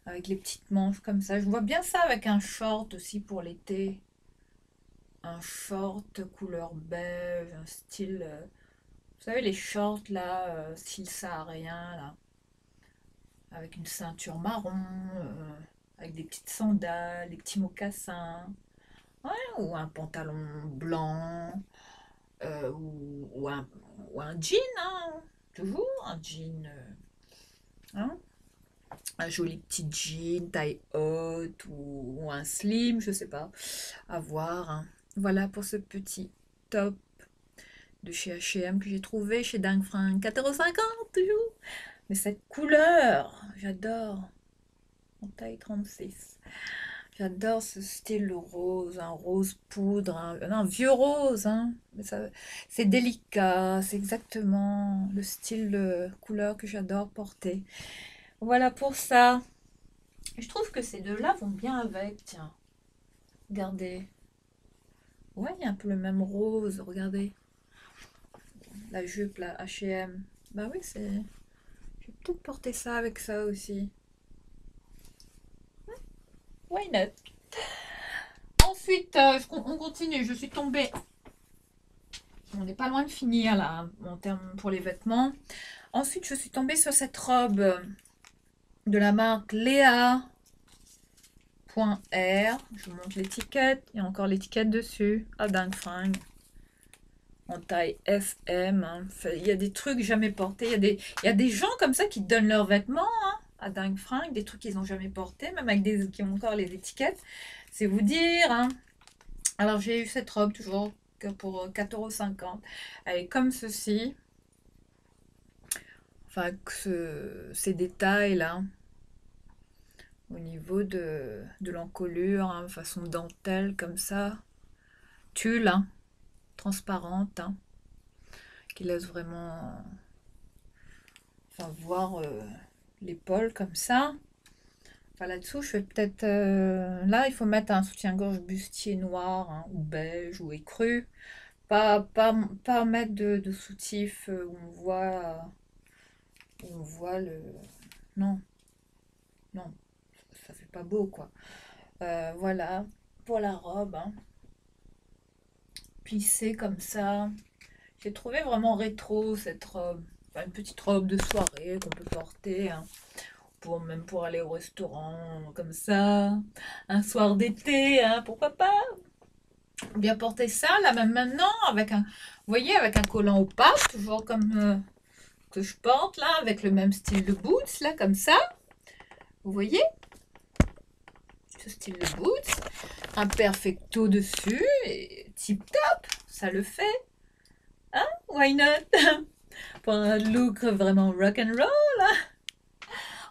Avec les petites manches comme ça. Je vois bien ça avec un short aussi pour l'été. Un short couleur beige, un style. Vous savez, les shorts là, style saharien là, avec une ceinture marron, avec des petites sandales, des petits mocassins, ouais, ou un pantalon blanc, ou ou un jean, hein, toujours un jean, hein, un joli petit jean taille haute ou un slim, je sais pas, à voir, hein. Voilà pour ce petit top de chez H&M que j'ai trouvé chez Dingue Fringue, 4,50 € toujours. Mais cette couleur, j'adore. En taille 36. J'adore ce style rose, un rose poudre, un vieux rose, hein. Mais c'est délicat, c'est exactement le style de couleur que j'adore porter. Voilà pour ça. Je trouve que ces deux-là vont bien avec, tiens. Regardez. Ouais, il y a un peu le même rose, regardez. La jupe, la H&M. Bah oui, c'est... Je vais peut-être porter ça avec ça aussi. Why not? Ensuite, on continue. Je suis tombée. On n'est pas loin de finir là, en termes pour les vêtements. Ensuite, je suis tombée sur cette robe de la marque Léa.R. Je vous montre l'étiquette. Il y a encore l'étiquette dessus. À Dingue Fringue. En taille FM. Hein. Il y a des trucs jamais portés. Il y a des gens comme ça qui donnent leurs vêtements, hein, à Dingue Fringue. Des trucs qu'ils n'ont jamais portés, même avec des qui ont encore les étiquettes. C'est vous dire, hein. Alors j'ai eu cette robe toujours que pour 4,50 €. Elle est comme ceci. Enfin, ces détails là. Au niveau de l'encolure, hein, façon dentelle comme ça. Tulle, hein, transparente, hein, qui laisse vraiment, enfin, voir l'épaule comme ça. Enfin, là-dessous, je vais peut-être... là, il faut mettre un soutien-gorge bustier noir, hein, ou beige ou écru. Pas mettre de soutif où on voit le... Non, non, ça fait pas beau, quoi. Voilà, pour la robe, hein, plissée comme ça. J'ai trouvé vraiment rétro cette robe. Enfin, une petite robe de soirée qu'on peut porter, hein, même pour aller au restaurant, comme ça. Un soir d'été, hein, pourquoi pas bien porter ça, là, même maintenant, avec un, vous voyez, avec un collant au pas, toujours comme que je porte, là, avec le même style de boots, là, comme ça. Vous voyez ce style de boots. Un perfecto dessus, et tip top, ça le fait. Hein? Why not? Pour un look vraiment rock and roll.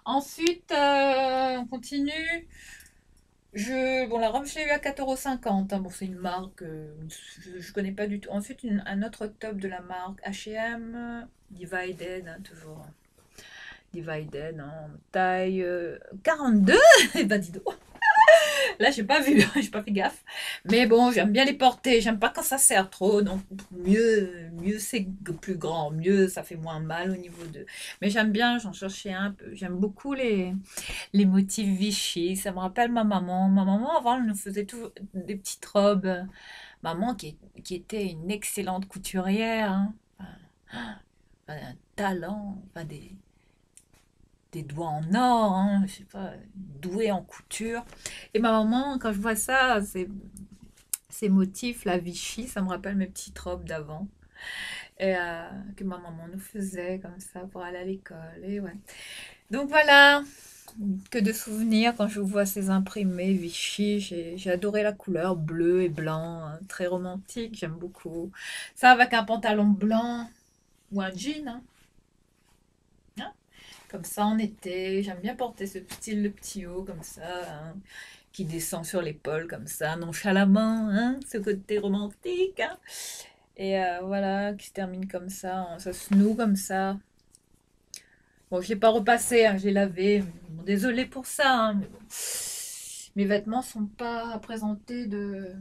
Ensuite, on continue. Bon, la robe, je l'ai eu à 4,50 €. Hein. Bon, c'est une marque, je connais pas du tout. Ensuite, un autre top de la marque H&M, Divided, hein, toujours. Divided, en taille 42. Et bah, dis donc. Là, j'ai pas vu, j'ai pas fait gaffe. Mais bon, j'aime bien les porter. J'aime pas quand ça serre trop. Donc, mieux c'est plus grand. Mieux, ça fait moins mal au niveau de. Mais j'aime bien, j'en cherchais un peu. J'aime beaucoup les motifs Vichy. Ça me rappelle ma maman. Ma maman, avant, elle nous faisait tout des petites robes. Maman qui était une excellente couturière, hein. Un talent, enfin des doigts en or, hein, je sais pas, douée en couture. Et ma maman, quand je vois ça, ces motifs, la Vichy, ça me rappelle mes petites robes d'avant. Et que ma maman nous faisait comme ça pour aller à l'école. Et ouais. Donc voilà, Que de souvenirs quand je vois ces imprimés Vichy. J'ai adoré la couleur bleu et blanc, hein, très romantique, j'aime beaucoup. Ça avec un pantalon blanc ou un jean, hein, comme ça en été. J'aime bien porter ce style de petit haut comme ça, hein, qui descend sur l'épaule comme ça, nonchalamment, hein, ce côté romantique, hein. Et voilà, qui se termine comme ça, hein, ça se noue comme ça. Bon, je l'ai pas repassé, hein, je l'ai lavé. Bon, désolée pour ça, hein, mais bon. Mes vêtements sont pas présentés d'une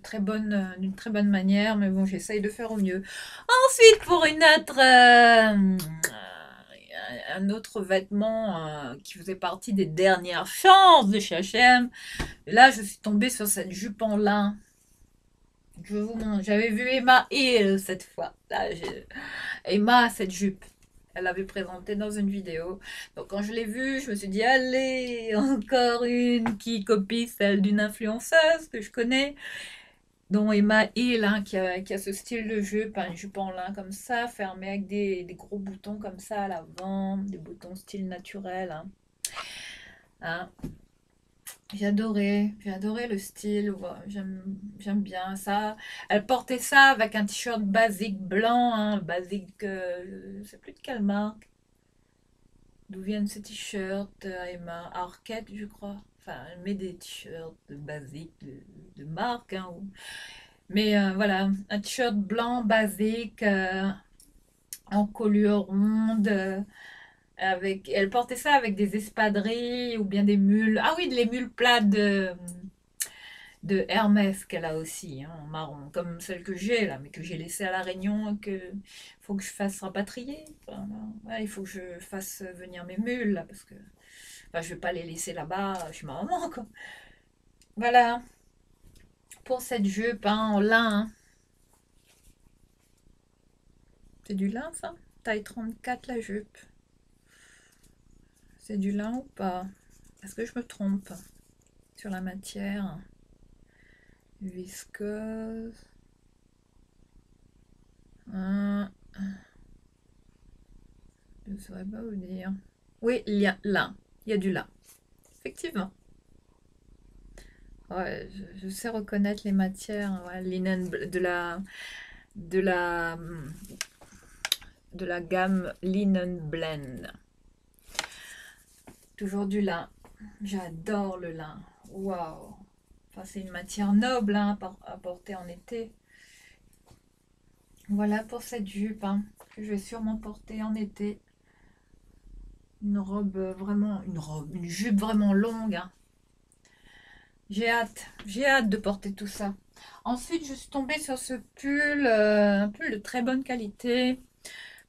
très bonne manière, mais bon, j'essaye de faire au mieux. Ensuite, pour un autre vêtement qui faisait partie des dernières chances de chez H&M, là, je suis tombée sur cette jupe en lin. Je vous montre, j'avais vu Emma et cette fois. Là, Emma, cette jupe. Elle l'avait présentée dans une vidéo. Donc quand je l'ai vue, je me suis dit, allez, encore une qui copie celle d'une influenceuse que je connais, dont Emma Hill, hein, qui a ce style de jupe, hein, une jupe en lin comme ça, fermée avec des gros boutons comme ça à l'avant, des boutons style naturel. Hein. J'ai adoré le style, ouais, j'aime bien ça. Elle portait ça avec un t-shirt basique blanc, hein, basique, je ne sais plus de quelle marque. D'où viennent ces t-shirts, Emma Arquette, je crois. Enfin, elle met des t-shirts basiques de marque, hein, mais voilà, un t-shirt blanc basique, en colure ronde. Elle portait ça avec des espadrilles ou bien des mules. Ah oui, les mules plates de Hermès qu'elle a aussi, hein, en marron, comme celle que j'ai là, mais que j'ai laissée à La Réunion, que faut que je fasse rapatrier. Enfin, ouais, il faut que je fasse venir mes mules là, parce que enfin, je vais pas les laisser là-bas chez ma maman, quoi. Voilà, pour cette jupe, hein, en lin, hein. C'est du lin ça? Taille 34 la jupe. C'est du lin ou pas? Est-ce que je me trompe sur la matière? Viscose. Hein, je ne saurais pas vous dire. Oui, il y a lin. Il y a du lin. Effectivement. Ouais, je sais reconnaître les matières. Ouais, linen de la, de la gamme Linen Blend. Toujours du lin. J'adore le lin. Waouh. Enfin, c'est une matière noble, hein, à porter en été. Voilà pour cette jupe, hein, que je vais sûrement porter en été. Une robe vraiment, une jupe vraiment longue, hein. J'ai hâte de porter tout ça. Ensuite, je suis tombée sur ce pull, un pull de très bonne qualité.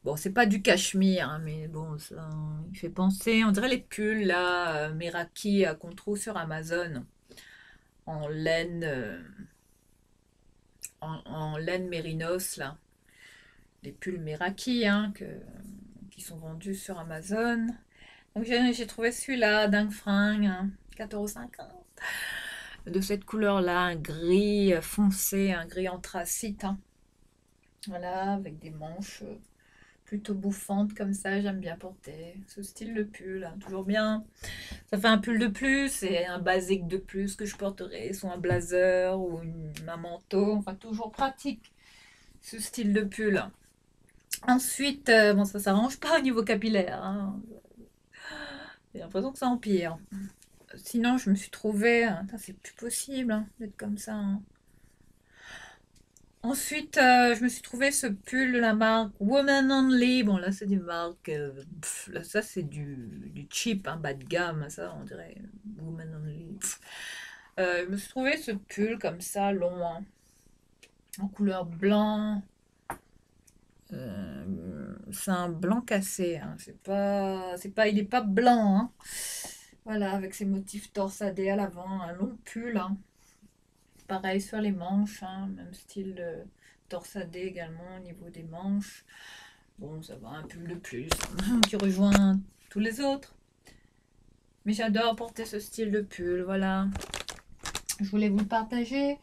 Bon, c'est pas du cachemire, hein, mais bon, ça, il fait penser. On dirait les pulls là, Meraki qu'on trouve sur Amazon en laine, en laine mérinos là. Les pulls Meraki, hein, qui sont vendus sur Amazon. Donc j'ai trouvé celui-là, dingue fringue, hein, 4,50 €. De cette couleur-là, un gris foncé, un gris anthracite, hein. Voilà, avec des manches plutôt bouffantes comme ça, j'aime bien porter ce style de pull, hein, toujours bien. Ça fait un pull de plus et un basique de plus que je porterai, soit un blazer ou un manteau, enfin toujours pratique ce style de pull. Ensuite, bon ça s'arrange pas au niveau capillaire, hein. J'ai l'impression que ça empire. Sinon, je me suis trouvée, c'est plus possible, hein, d'être comme ça, hein. Ensuite, je me suis trouvé ce pull de la marque Woman Only. Bon, là, c'est du marque. Là, ça, c'est du cheap, hein, bas de gamme. Ça, on dirait Woman Only. Je me suis trouvé ce pull comme ça, long, hein, en couleur blanc. C'est un blanc cassé, hein. Il est pas blanc, hein. Voilà, avec ses motifs torsadés à l'avant, un long pull, hein. Pareil sur les manches, hein, même style torsadé également au niveau des manches. Bon, ça va, un pull de plus qui rejoint tous les autres. Mais j'adore porter ce style de pull, voilà. Je voulais vous le partager.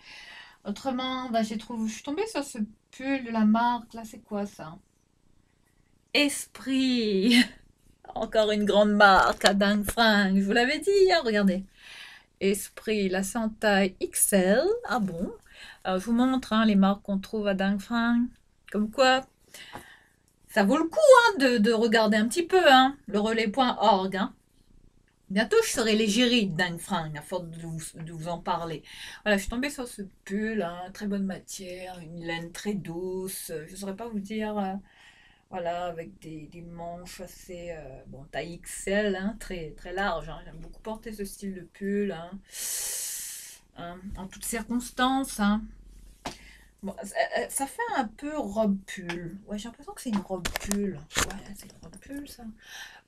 Autrement, bah, je suis tombée sur ce pull de la marque. Là, c'est quoi ça? Esprit. Encore une grande marque à dingue fringue. Je vous l'avais dit, hein, regardez. Esprit, là c'est en taille XL. Ah bon? Alors, je vous montre hein, les marques qu'on trouve à dingue fringue. Comme quoi, ça vaut le coup hein, de regarder un petit peu hein, le relais.org. Hein. Bientôt, je serai l'égérie de dingue fringue, à force de vous en parler. Voilà, je suis tombée sur ce pull, hein, très bonne matière, une laine très douce. Je ne saurais pas vous dire. Voilà, avec des manches assez, bon, taille XL, hein, très, très large. Hein. J'aime beaucoup porter ce style de pull, hein. En toutes circonstances. Hein. Bon, ça fait un peu robe pull. Ouais, j'ai l'impression que c'est une robe pull. Ouais, c'est une robe pull, ça.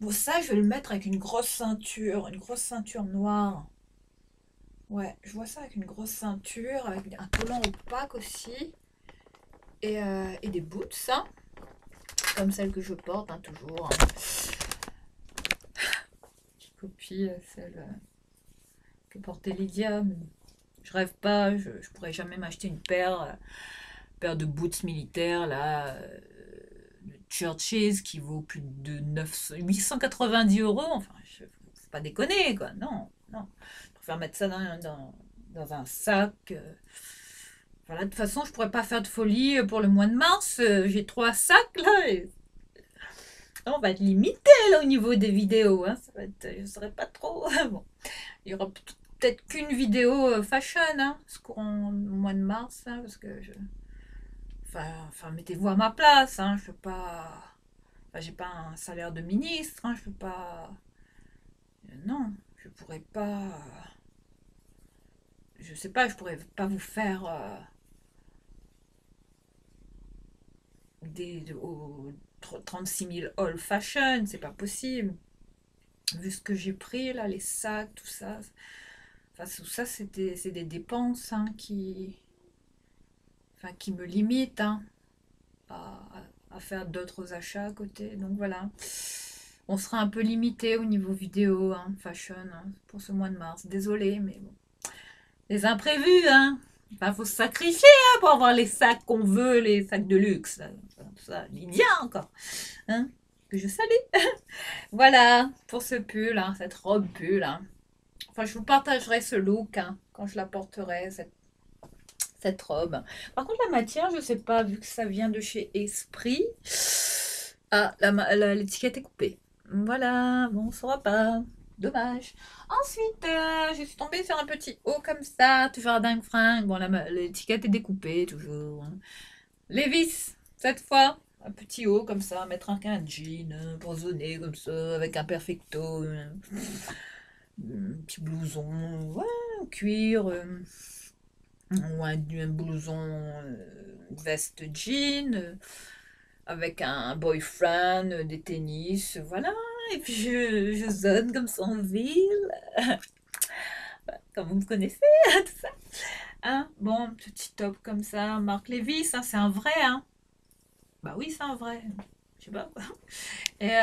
Bon, ça, je vais le mettre avec une grosse ceinture noire. Ouais, je vois ça avec une grosse ceinture, avec un collant opaque aussi. Et des boots, ça. Comme celle que je porte, hein, toujours. Hein. Copie celle que portait Lydia. Je rêve pas, je pourrais jamais m'acheter une paire de boots militaires là, de Churches qui vaut plus de 890 euros. Enfin, faut pas déconner quoi. Non, non. Je préfère mettre ça dans un sac. Voilà, de toute façon, je pourrais pas faire de folie pour le mois de mars. J'ai 3 sacs là. On va être limité là au niveau des vidéos. Hein. Ça va être, je ne saurais pas trop. Bon. Il y aura peut-être qu'une vidéo fashion hein, ce courant au mois de mars. Hein, parce que je. Enfin mettez-vous à ma place. Hein, je peux pas. Enfin, j'ai pas un salaire de ministre. Hein, je peux pas. Non, je pourrais pas. Je sais pas, je pourrais pas vous faire au 36 000 all fashion. C'est pas possible. Vu ce que j'ai pris là, les sacs, tout ça. Enfin, tout ça, c'est des dépenses hein, qui me limitent hein, à, à faire d'autres achats à côté. Donc voilà, on sera un peu limité au niveau vidéo, hein, fashion, hein, pour ce mois de mars. Désolée, mais bon. Les imprévus, hein. Enfin, faut se sacrifier hein, pour avoir les sacs qu'on veut, les sacs de luxe. Là. Tout ça, Lydia encore. Hein, que je salue. Voilà, pour ce pull, hein, cette robe pull. Hein. Enfin, je vous partagerai ce look hein, quand je la porterai, cette robe. Par contre, la matière, je sais pas, vu que ça vient de chez Esprit. Ah, l'étiquette est coupée. Voilà, bon, on ne saura pas. Dommage. Ensuite, je suis tombée sur un petit haut comme ça, toujours à dingue fringue. Bon, l'étiquette est découpée, toujours. Hein. Levi's, cette fois. Un petit haut comme ça, mettre un jean, bourgeonné comme ça, avec un perfecto. Un petit blouson, ouais, en cuir, ou un blouson veste jean, avec un boyfriend, des tennis, voilà. Et puis je zone comme ça en ville, comme vous me connaissez, tout ça. Hein, bon, petit top comme ça, Marc Levis, hein, c'est un vrai, hein. Bah oui, c'est un vrai. Je sais pas. Et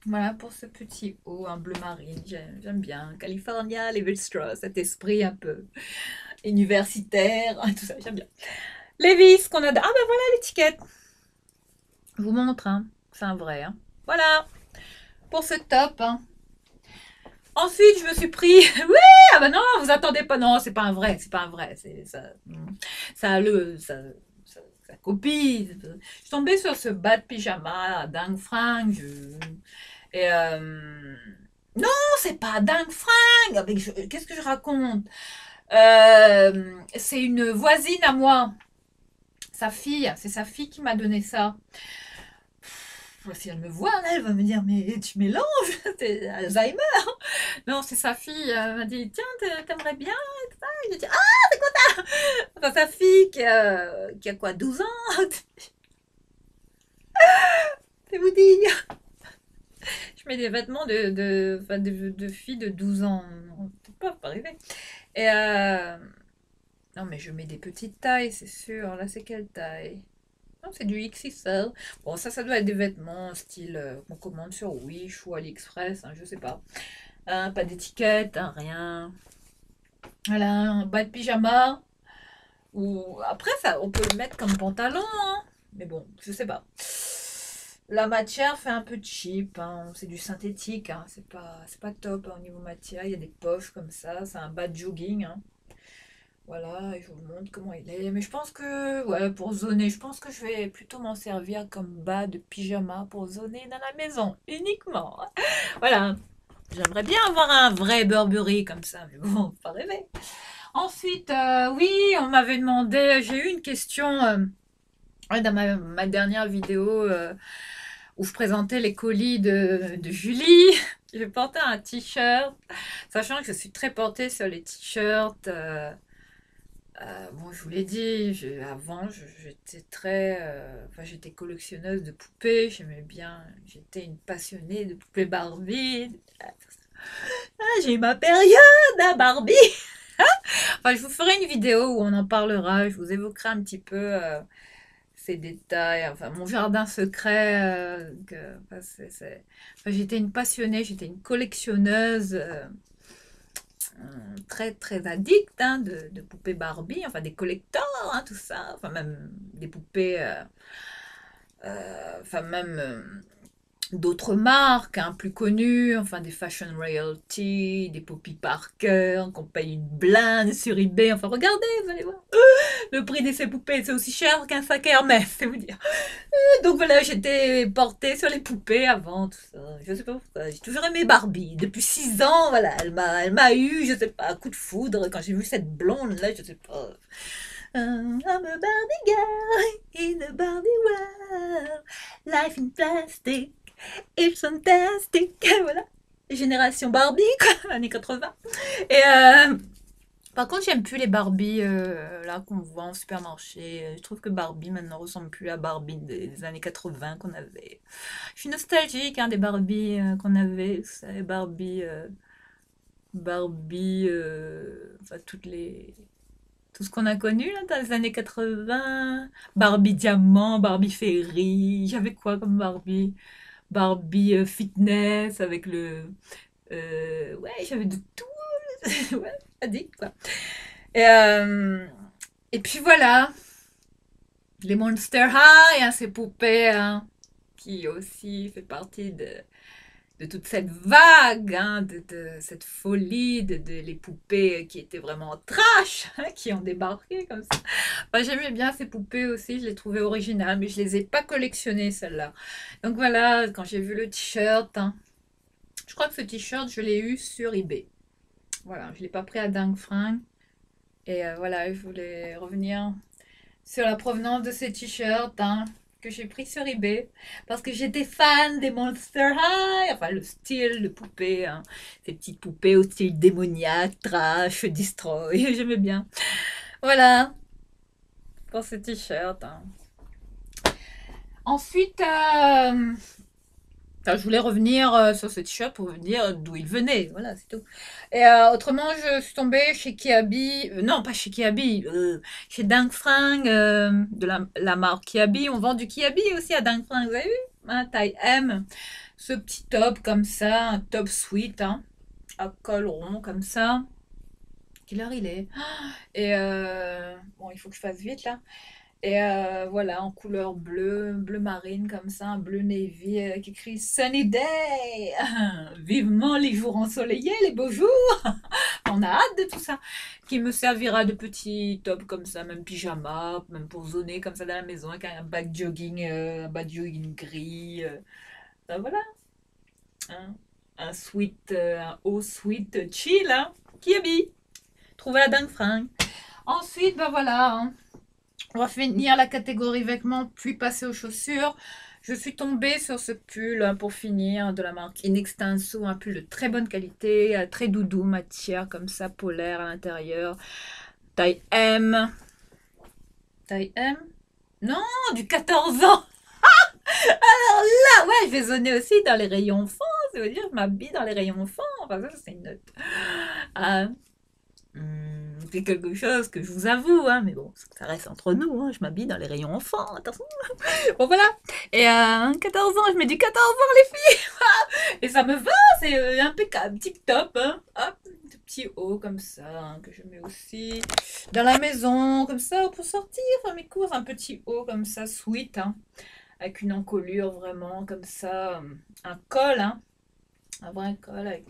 voilà pour ce petit haut, un bleu marine, j'aime bien. California, Levi-Strauss, cet esprit un peu universitaire, tout ça, j'aime bien. Levi's qu'on a. Ah ben voilà l'étiquette. Je vous montre, hein. C'est un vrai. Hein. Voilà pour ce top. Hein. Ensuite, je me suis pris. Oui, ah ben non, vous attendez pas. Non, c'est pas un vrai, c'est pas un vrai. C'est ça, ça copie. Je suis tombée sur ce bas de pyjama dingue fringue. Et non, c'est pas dingue fringue. Qu'est-ce que je raconte c'est une voisine à moi. Sa fille, c'est sa fille qui m'a donné ça. Si elle me voit, là, elle va me dire, mais tu mélanges, t'es Alzheimer. Non, c'est sa fille, elle m'a dit, tiens, t'aimerais bien et tout ça. Et j'ai dit, ah, c'est quoi ça? Enfin, sa fille qui a quoi, 12 ans? C'est vous dire. Je mets des vêtements de filles de 12 ans. On peut pas arriver. Et non, mais je mets des petites tailles, c'est sûr. Là, c'est quelle taille? Non, c'est du XXL. Bon, ça doit être des vêtements style qu'on commande sur Wish ou AliExpress, hein, je sais pas. Hein, pas d'étiquette, hein, rien. Voilà, un bas de pyjama. Ou après, ça, on peut le mettre comme pantalon, hein. Mais bon, je sais pas. la matière fait un peu cheap, hein. C'est du synthétique, hein. C'est pas top hein, au niveau matière. Il y a des poches comme ça. C'est un bas de jogging, hein. Voilà, et je vous montre comment il est. Mais je pense que, ouais, pour zoner, je pense que je vais plutôt m'en servir comme bas de pyjama pour zoner dans la maison, uniquement. Voilà. J'aimerais bien avoir un vrai Burberry comme ça, mais bon, faut pas rêver. Ensuite, oui, on m'avait demandé, j'ai eu une question ouais, dans ma dernière vidéo où je présentais les colis de Julie. Je portais un t-shirt, sachant que je suis très portée sur les t-shirts. Bon, je vous l'ai dit, avant, j'étais très, enfin, j'étais collectionneuse de poupées. J'aimais bien, j'étais une passionnée de poupées Barbie. J'ai eu ma période à Barbie. Enfin, je vous ferai une vidéo où on en parlera. Je vous évoquerai un petit peu ces détails. Enfin, mon jardin secret. Enfin, enfin, j'étais une passionnée, j'étais une collectionneuse. Très très addict hein, de poupées Barbie, enfin des collectors, hein, tout ça, enfin même des poupées, enfin même d'autres marques hein, plus connues, enfin des Fashion Royalty, des Poppy Parker, qu'on paye une blinde sur eBay, enfin regardez, vous allez voir, le prix de ces poupées c'est aussi cher qu'un sac Hermès, c'est vous dire. Donc voilà, j'étais portée sur les poupées avant, tout ça. Je sais pas pourquoi. J'ai toujours aimé Barbie. Depuis 6 ans, voilà, elle m'a eu, je sais pas, un coup de foudre quand j'ai vu cette blonde là, je sais pas. I'm a Barbie girl in a Barbie world. Life in plastic, it's fantastic. Voilà. Génération Barbie, quoi, années 80. Et par contre, j'aime plus les Barbie là qu'on voit en supermarché. Je trouve que Barbie maintenant ressemble plus à Barbie des années 80 qu'on avait. Je suis nostalgique hein, des Barbie qu'on avait. Vous savez, Barbie, enfin tout ce qu'on a connu là dans les années 80. Barbie diamant, Barbie fairy. J'avais quoi comme Barbie? Barbie fitness avec ouais, j'avais de tout. Ouais, addict quoi. Et, euh, et puis voilà, les Monster High, hein, ces poupées, hein, qui aussi fait partie de toute cette vague, hein, de cette folie, de les poupées qui étaient vraiment trash, hein, qui ont débarqué comme ça. Enfin, j'aimais bien ces poupées aussi, je les trouvais originales, mais je les ai pas collectionnées celles-là. Donc voilà, quand j'ai vu le t-shirt, hein, je crois que ce t-shirt, je l'ai eu sur eBay. Voilà, je l'ai pas pris à dingue fringue. Et voilà, je voulais revenir sur la provenance de ces t-shirts hein, que j'ai pris sur eBay parce que j'étais fan des Monster High, enfin le style de poupée, hein, ces petites poupées au style démoniaque, trash, destroy, j'aimais bien. Voilà pour ce t-shirt. Hein. Ensuite, enfin, je voulais revenir sur ce t-shirt pour vous dire d'où il venait, voilà, c'est tout. Et autrement, je suis tombée chez Kiabi, non pas chez Kiabi, chez Ding Fring, de la marque Kiabi. On vend du Kiabi aussi à Ding Fring, vous avez vu? Hein, taille M. Ce petit top comme ça, un top sweat, hein, à col rond comme ça. Quelle heure il est? Et bon, il faut que je fasse vite là. Et voilà, en couleur bleue, bleu marine comme ça, un bleu navy qui écrit Sunny Day. Vivement les jours ensoleillés, les beaux jours. On a hâte de tout ça. Qui me servira de petit top comme ça, même pyjama, même pour zoner comme ça dans la maison avec un bas jogging gris. Ben voilà, hein. Un sweat, un haut sweat chill, hein. Qui habille. Trouvé à dingue fringue. Ensuite, ben voilà, hein. On va finir la catégorie vêtements, puis passer aux chaussures. Je suis tombée sur ce pull hein, pour finir de la marque Inextenso, un pull de très bonne qualité, très doudou, matière comme ça, polaire à l'intérieur. Taille M. Taille M? Non, du 14 ans. Alors là, ouais, je vais zoner aussi dans les rayons enfants. Ça veut dire que je m'habille dans les rayons enfants. Enfin, ça, c'est une note. Ah, c'est quelque chose que je vous avoue, hein, mais bon, ça reste entre nous, hein, je m'habille dans les rayons enfants, attention. Bon voilà, et à 14 ans, je mets du 14 ans les filles, et ça me va, c'est impeccable, tip top, hein. Hop, un petit haut comme ça, hein, que je mets aussi dans la maison, comme ça, pour sortir, faire mes courses, un petit haut comme ça, sweet, hein, avec une encolure vraiment comme ça, un col, hein, un vrai col avec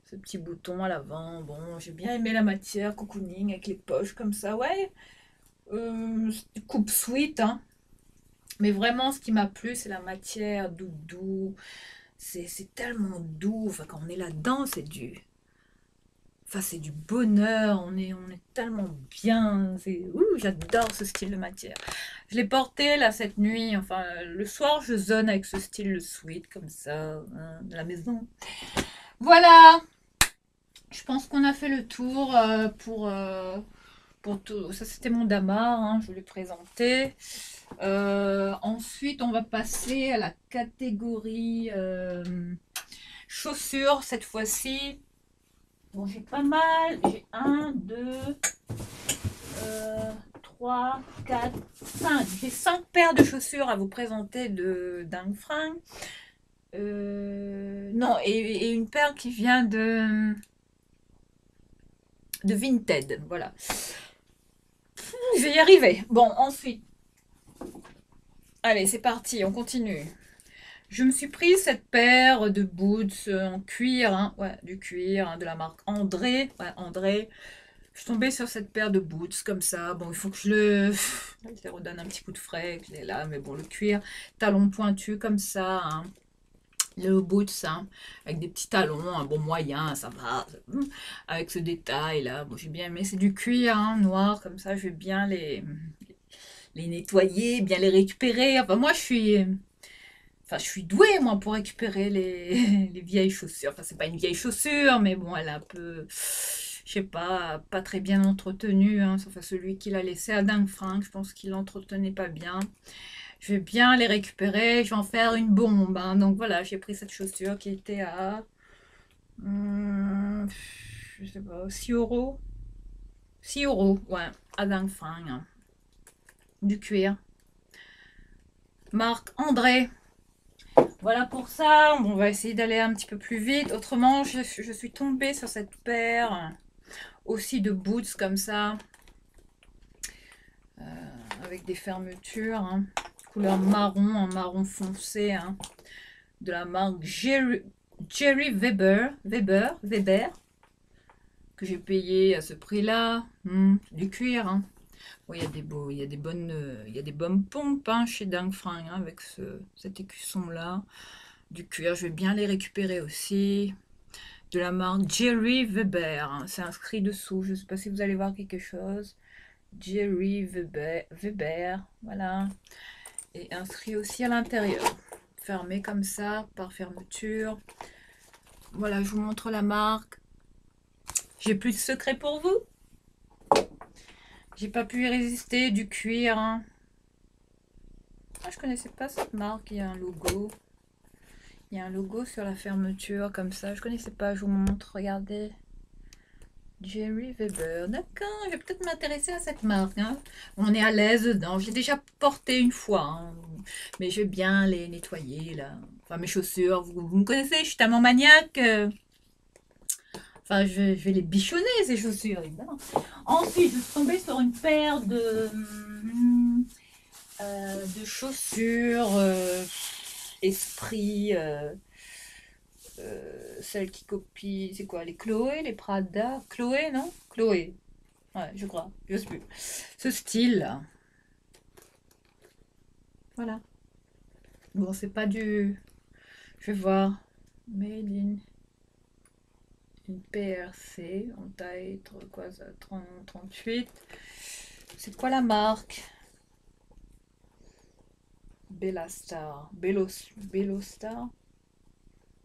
ce petit bouton à l'avant. Bon, j'ai bien aimé la matière, cocooning avec les poches comme ça, ouais. Coupe sweat, hein. Mais vraiment, ce qui m'a plu, c'est la matière doudou. C'est tellement doux. Enfin, quand on est là-dedans, c'est du bonheur. On est tellement bien. J'adore ce style de matière. Je l'ai porté là cette nuit. Enfin, le soir, je zone avec ce style de sweat comme ça, hein, de la maison. Voilà. Je pense qu'on a fait le tour pour tout. Ça, c'était mon damar. Hein, je l'ai présenté. Ensuite, on va passer à la catégorie chaussures cette fois-ci. Bon, j'ai pas mal. J'ai 1, 2, 3, 4, 5. J'ai 5 paires de chaussures à vous présenter de Dang Fring. Non, et une paire qui vient de Vinted. Voilà. Je vais y arriver. Bon, ensuite. Allez, c'est parti, on continue. Je me suis pris cette paire de boots en cuir, hein, ouais, du cuir, hein, de la marque André. Ouais, André. Je suis tombée sur cette paire de boots comme ça. Bon, il faut que je les redonne un petit coup de frais, que je l'ai là, mais bon, le cuir, talon pointu comme ça, hein. Le boots, hein, avec des petits talons, un bon moyen, ça va. Avec ce détail là, bon, j'ai bien aimé. C'est du cuir, hein, noir, comme ça, je vais bien les nettoyer, bien les récupérer. Enfin, moi, je suis douée, moi, pour récupérer les vieilles chaussures. Enfin, c'est pas une vieille chaussure, mais bon, elle est un peu, je sais pas très bien entretenue, hein. Enfin, celui qui l'a laissé à Dang Fring, je pense qu'il l'entretenait pas bien. Je vais bien les récupérer, je vais en faire une bombe, hein. Donc voilà, j'ai pris cette chaussure qui était à, hum, je sais pas, 6 euros. 6 euros, ouais, à Dang Fring, hein. Du cuir. Marque André. Voilà pour ça, on va essayer d'aller un petit peu plus vite. Autrement, je suis tombée sur cette paire aussi de boots comme ça, avec des fermetures, hein, couleur marron, en marron foncé, hein, de la marque Jerry Weber, que j'ai payé à ce prix-là. Du cuir, hein. Bon, il y a des bonnes, il y a des bonnes pompes, hein, chez Dang Fring, hein, avec cet écusson-là. Du cuir, je vais bien les récupérer aussi. De la marque Jerry Weber, hein, c'est inscrit dessous. Je ne sais pas si vous allez voir quelque chose. Jerry Weber, voilà. Et inscrit aussi à l'intérieur. Fermé comme ça, par fermeture. Voilà, je vous montre la marque. J'ai plus de secret pour vous. J'ai pas pu y résister, du cuir, hein. Ah, je connaissais pas cette marque, il y a un logo. Il y a un logo sur la fermeture, comme ça. Je connaissais pas, je vous montre, regardez. Jerry Weber, d'accord, je vais peut-être m'intéresser à cette marque, hein. On est à l'aise dedans, j'ai déjà porté une fois, hein. Mais je vais bien les nettoyer, là. Enfin, mes chaussures, vous me connaissez, je suis tellement maniaque. Enfin, je vais les bichonner, ces chaussures, évidemment. Ensuite, je suis tombée sur une paire de chaussures Esprit, celle qui copie, c'est quoi, les Chloé, les Prada, Chloé, non? Chloé, ouais, je crois, je sais plus. Ce style, là. Voilà. Bon, c'est pas du... Je vais voir. Made in une PRC, en taille, quoi ça, 30, 38. C'est quoi la marque? Bellastar. Bellostar.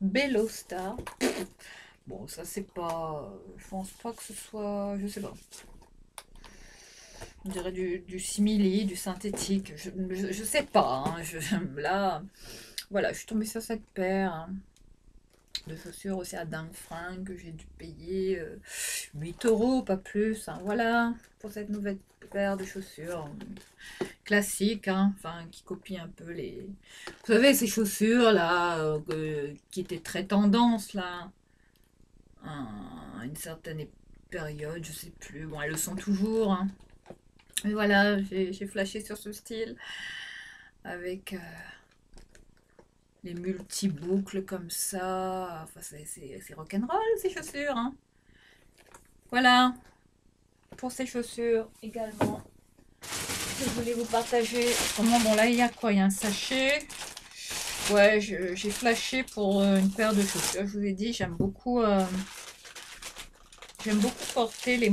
Bellostar. Bon, ça c'est pas... Je pense pas que ce soit... Je sais pas. On dirait du simili, du synthétique. Je sais pas, hein. Là, voilà, je suis tombée sur cette paire, hein, de chaussures aussi à Dang Fring que j'ai dû payer 8 euros, pas plus, hein. Voilà, pour cette nouvelle paire de chaussures classiques, hein, enfin, qui copie un peu les... Vous savez, ces chaussures là, qui étaient très tendance là, à une certaine période, je sais plus. Bon, elles le sont toujours, hein. Mais voilà, j'ai flashé sur ce style avec les multi-boucles comme ça. Enfin, c'est rock'n'roll ces chaussures, hein. Voilà, pour ces chaussures également. Je voulais vous partager. Comment, bon là, il y a quoi? Il y a un sachet. Ouais, j'ai flashé pour une paire de chaussures. Je vous ai dit, j'aime beaucoup porter des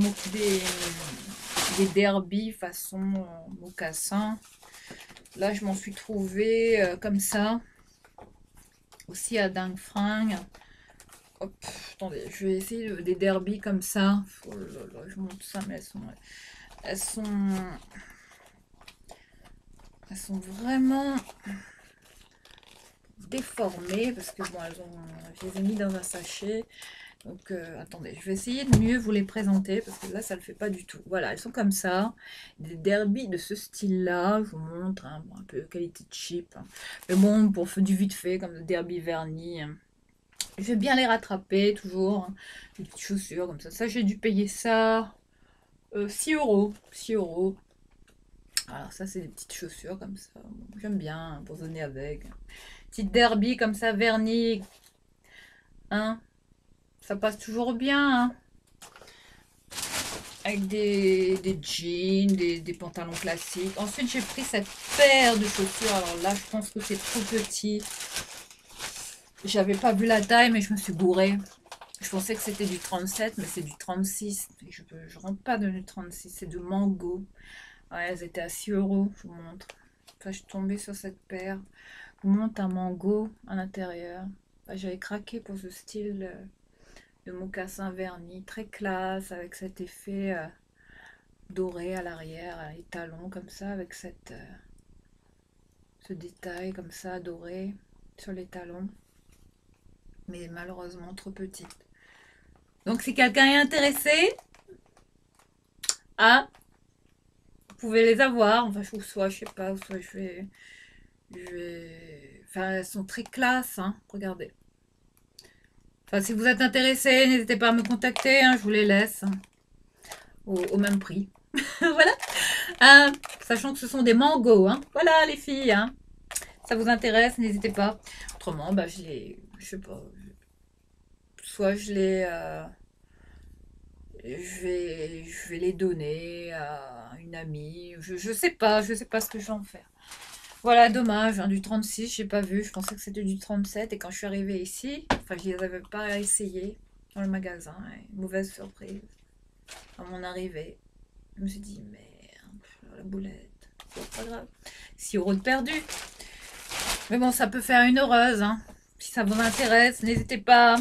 derbies façon mocassin. Là, je m'en suis trouvée comme ça. Aussi à dingue fringue. Hop, attendez, je vais essayer des derbies comme ça. Oh là là, je montre ça, mais elles sont, elles sont vraiment déformées parce que bon, je les ai mis dans un sachet. Donc, attendez, je vais essayer de mieux vous les présenter parce que là, ça ne le fait pas du tout. Voilà, elles sont comme ça. Des derbies de ce style-là, je vous montre, hein, bon, un peu qualité cheap, hein. Mais bon, pour faire du vite fait, comme le derby vernis, hein. Je vais bien les rattraper, toujours, hein. Des petites chaussures comme ça. Ça, j'ai dû payer ça 6 euros. 6 euros. Alors, ça, c'est des petites chaussures comme ça. Bon, j'aime bien hein, pour donner avec. Petite derby comme ça, vernis. Hein, ça passe toujours bien, hein. Avec des jeans, des pantalons classiques. Ensuite, j'ai pris cette paire de chaussures. Alors là, je pense que c'est trop petit. J'avais pas vu la taille, mais je me suis gourée. Je pensais que c'était du 37, mais c'est du 36. Et je rentre pas dans du 36, c'est de Mango. Ouais, elles étaient à 6 euros, je vous montre. Enfin, je suis tombée sur cette paire. Je vous montre un Mango à l'intérieur. Enfin, j'avais craqué pour ce style de mocassin vernis, très classe, avec cet effet doré à l'arrière, les talons comme ça, avec ce détail comme ça, doré sur les talons. Mais malheureusement trop petite. Donc si quelqu'un est intéressé, ah, vous pouvez les avoir. Enfin, soit je sais pas, soit enfin, elles sont très classe, hein. Regardez. Enfin, si vous êtes intéressé, n'hésitez pas à me contacter, hein, je vous les laisse hein, au même prix. Voilà. Sachant que ce sont des mangos, hein. Voilà les filles, hein. Ça vous intéresse, n'hésitez pas. Autrement, bah, je sais pas, soit je vais les donner à une amie. Je sais pas ce que je vais en faire. Voilà, dommage, hein, du 36, j'ai pas vu. Je pensais que c'était du 37 et quand je suis arrivée ici, enfin, je les avais pas essayés dans le magasin. Ouais, mauvaise surprise à mon arrivée. Je me suis dit, merde, la boulette. C'est pas grave. 6 euros de perdu. Mais bon, ça peut faire une heureuse, hein. Si ça vous intéresse, n'hésitez pas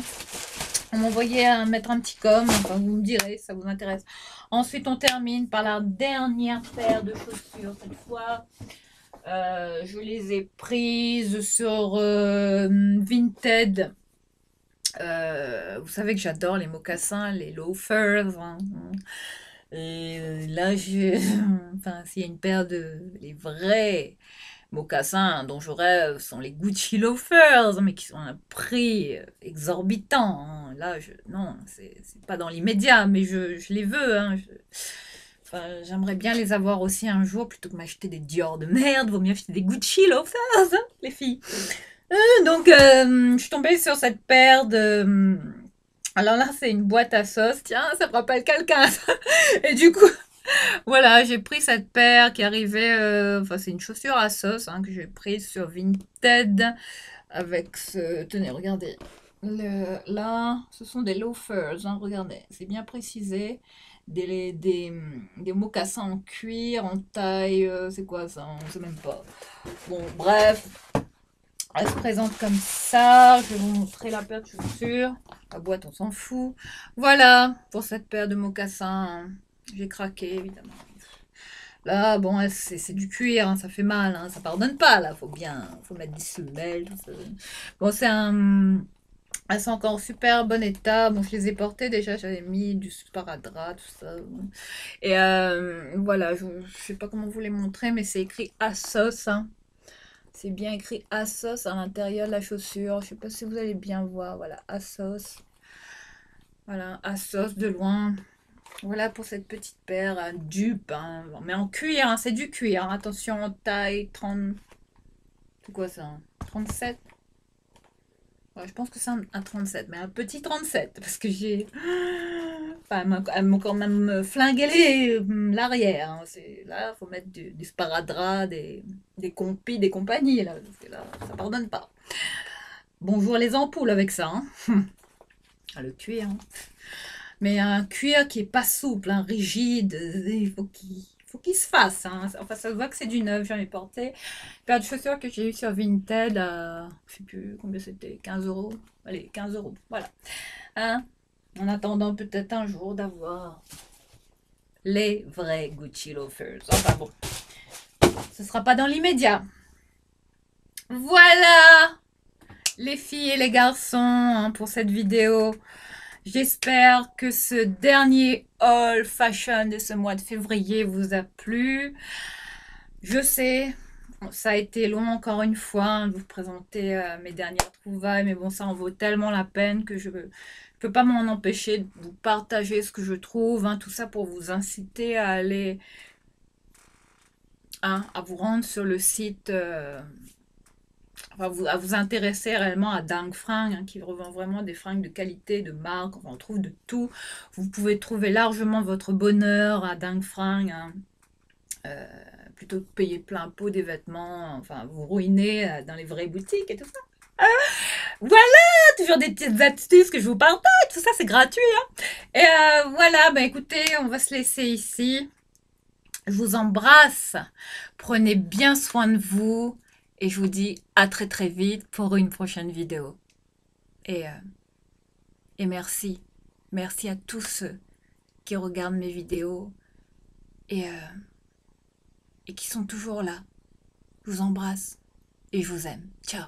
à m'envoyer à mettre un petit com. Enfin, vous me direz si ça vous intéresse. Ensuite, on termine par la dernière paire de chaussures. Cette fois, je les ai prises sur Vinted. Vous savez que j'adore les mocassins, les loafers, hein. Et là, enfin, s'il y a une paire les vrais mocassins dont je rêve sont les Gucci loafers, mais qui sont à un prix exorbitant, hein. Là, non, c'est pas dans l'immédiat, mais je les veux, hein. Enfin, j'aimerais bien les avoir aussi un jour plutôt que m'acheter des Dior de merde. Vaut mieux acheter des Gucci loafers, hein, les filles. Donc, je suis tombée sur cette paire de. Alors là, c'est une boîte à sauce. Tiens, ça me rappelle quelqu'un. Et du coup, voilà, j'ai pris cette paire qui arrivait. Enfin, c'est une chaussure à sauce hein, que j'ai prise sur Vinted avec ce. Tenez, regardez. Là, ce sont des loafers. Hein, regardez, c'est bien précisé. Des mocassins en cuir, en taille. C'est quoi ça? On sait même pas. Bon, bref. Elle se présente comme ça. Je vais vous montrer la paire de chaussures. La boîte, on s'en fout. Voilà, pour cette paire de mocassins. Hein. J'ai craqué, évidemment. Là, bon, c'est du cuir, hein, ça fait mal, hein, ça pardonne pas, là. Faut mettre des semelles, tout ça. Bon, elles sont encore en super bon état. Bon, je les ai portées déjà, j'avais mis du sparadrap, tout ça. Et voilà, je sais pas comment vous les montrer, mais c'est écrit Assos, hein. C'est bien écrit Assos à l'intérieur de la chaussure. Je sais pas si vous allez bien voir. Voilà, Assos. Voilà, Assos de loin. Voilà pour cette petite paire à dupe. Hein. Mais en cuir, hein, c'est du cuir. Hein. Attention, taille 30. C'est quoi ça? 37. Ouais, je pense que c'est un 37, mais un petit 37, parce que j'ai... Enfin, elles m'ont quand même flingué l'arrière, hein. Là, faut mettre du sparadrap, des compis, des compagnies, là, parce que là, ça pardonne pas. Bonjour les ampoules avec ça, hein. Ah, le cuir, hein. Mais un cuir qui est pas souple, hein, rigide, il faut qu'il se fasse, hein. Enfin, ça se voit que c'est du neuf, j'en ai porté. Paire de chaussures que j'ai eu sur Vinted, je sais plus combien c'était, 15 euros. Allez, 15 euros, voilà. Hein? En attendant peut-être un jour d'avoir les vrais Gucci loafers. Enfin bon, ce sera pas dans l'immédiat. Voilà les filles et les garçons, hein, pour cette vidéo. J'espère que ce dernier haul fashion de ce mois de février vous a plu. Je sais, ça a été long encore une fois, hein, de vous présenter mes dernières trouvailles, mais bon, ça en vaut tellement la peine que je ne peux pas m'en empêcher de vous partager ce que je trouve, hein, tout ça pour vous inciter à aller, hein, à vous rendre sur le site, enfin, à vous intéresser réellement à Dang Fringues, hein, qui revend vraiment des fringues de qualité, de marque, enfin, on trouve de tout. Vous pouvez trouver largement votre bonheur à Dang Fringues, hein. Euh, Plutôt que de payer plein pot des vêtements, enfin vous ruiner dans les vraies boutiques et tout ça. Voilà, toujours des petites astuces que je vous partage, tout ça c'est gratuit, hein. Et voilà, bah écoutez, on va se laisser ici. Je vous embrasse, prenez bien soin de vous et je vous dis à très très vite pour une prochaine vidéo. Et, euh, et merci, merci à tous ceux qui regardent mes vidéos et, euh, et qui sont toujours là. Je vous embrasse et je vous aime. Ciao.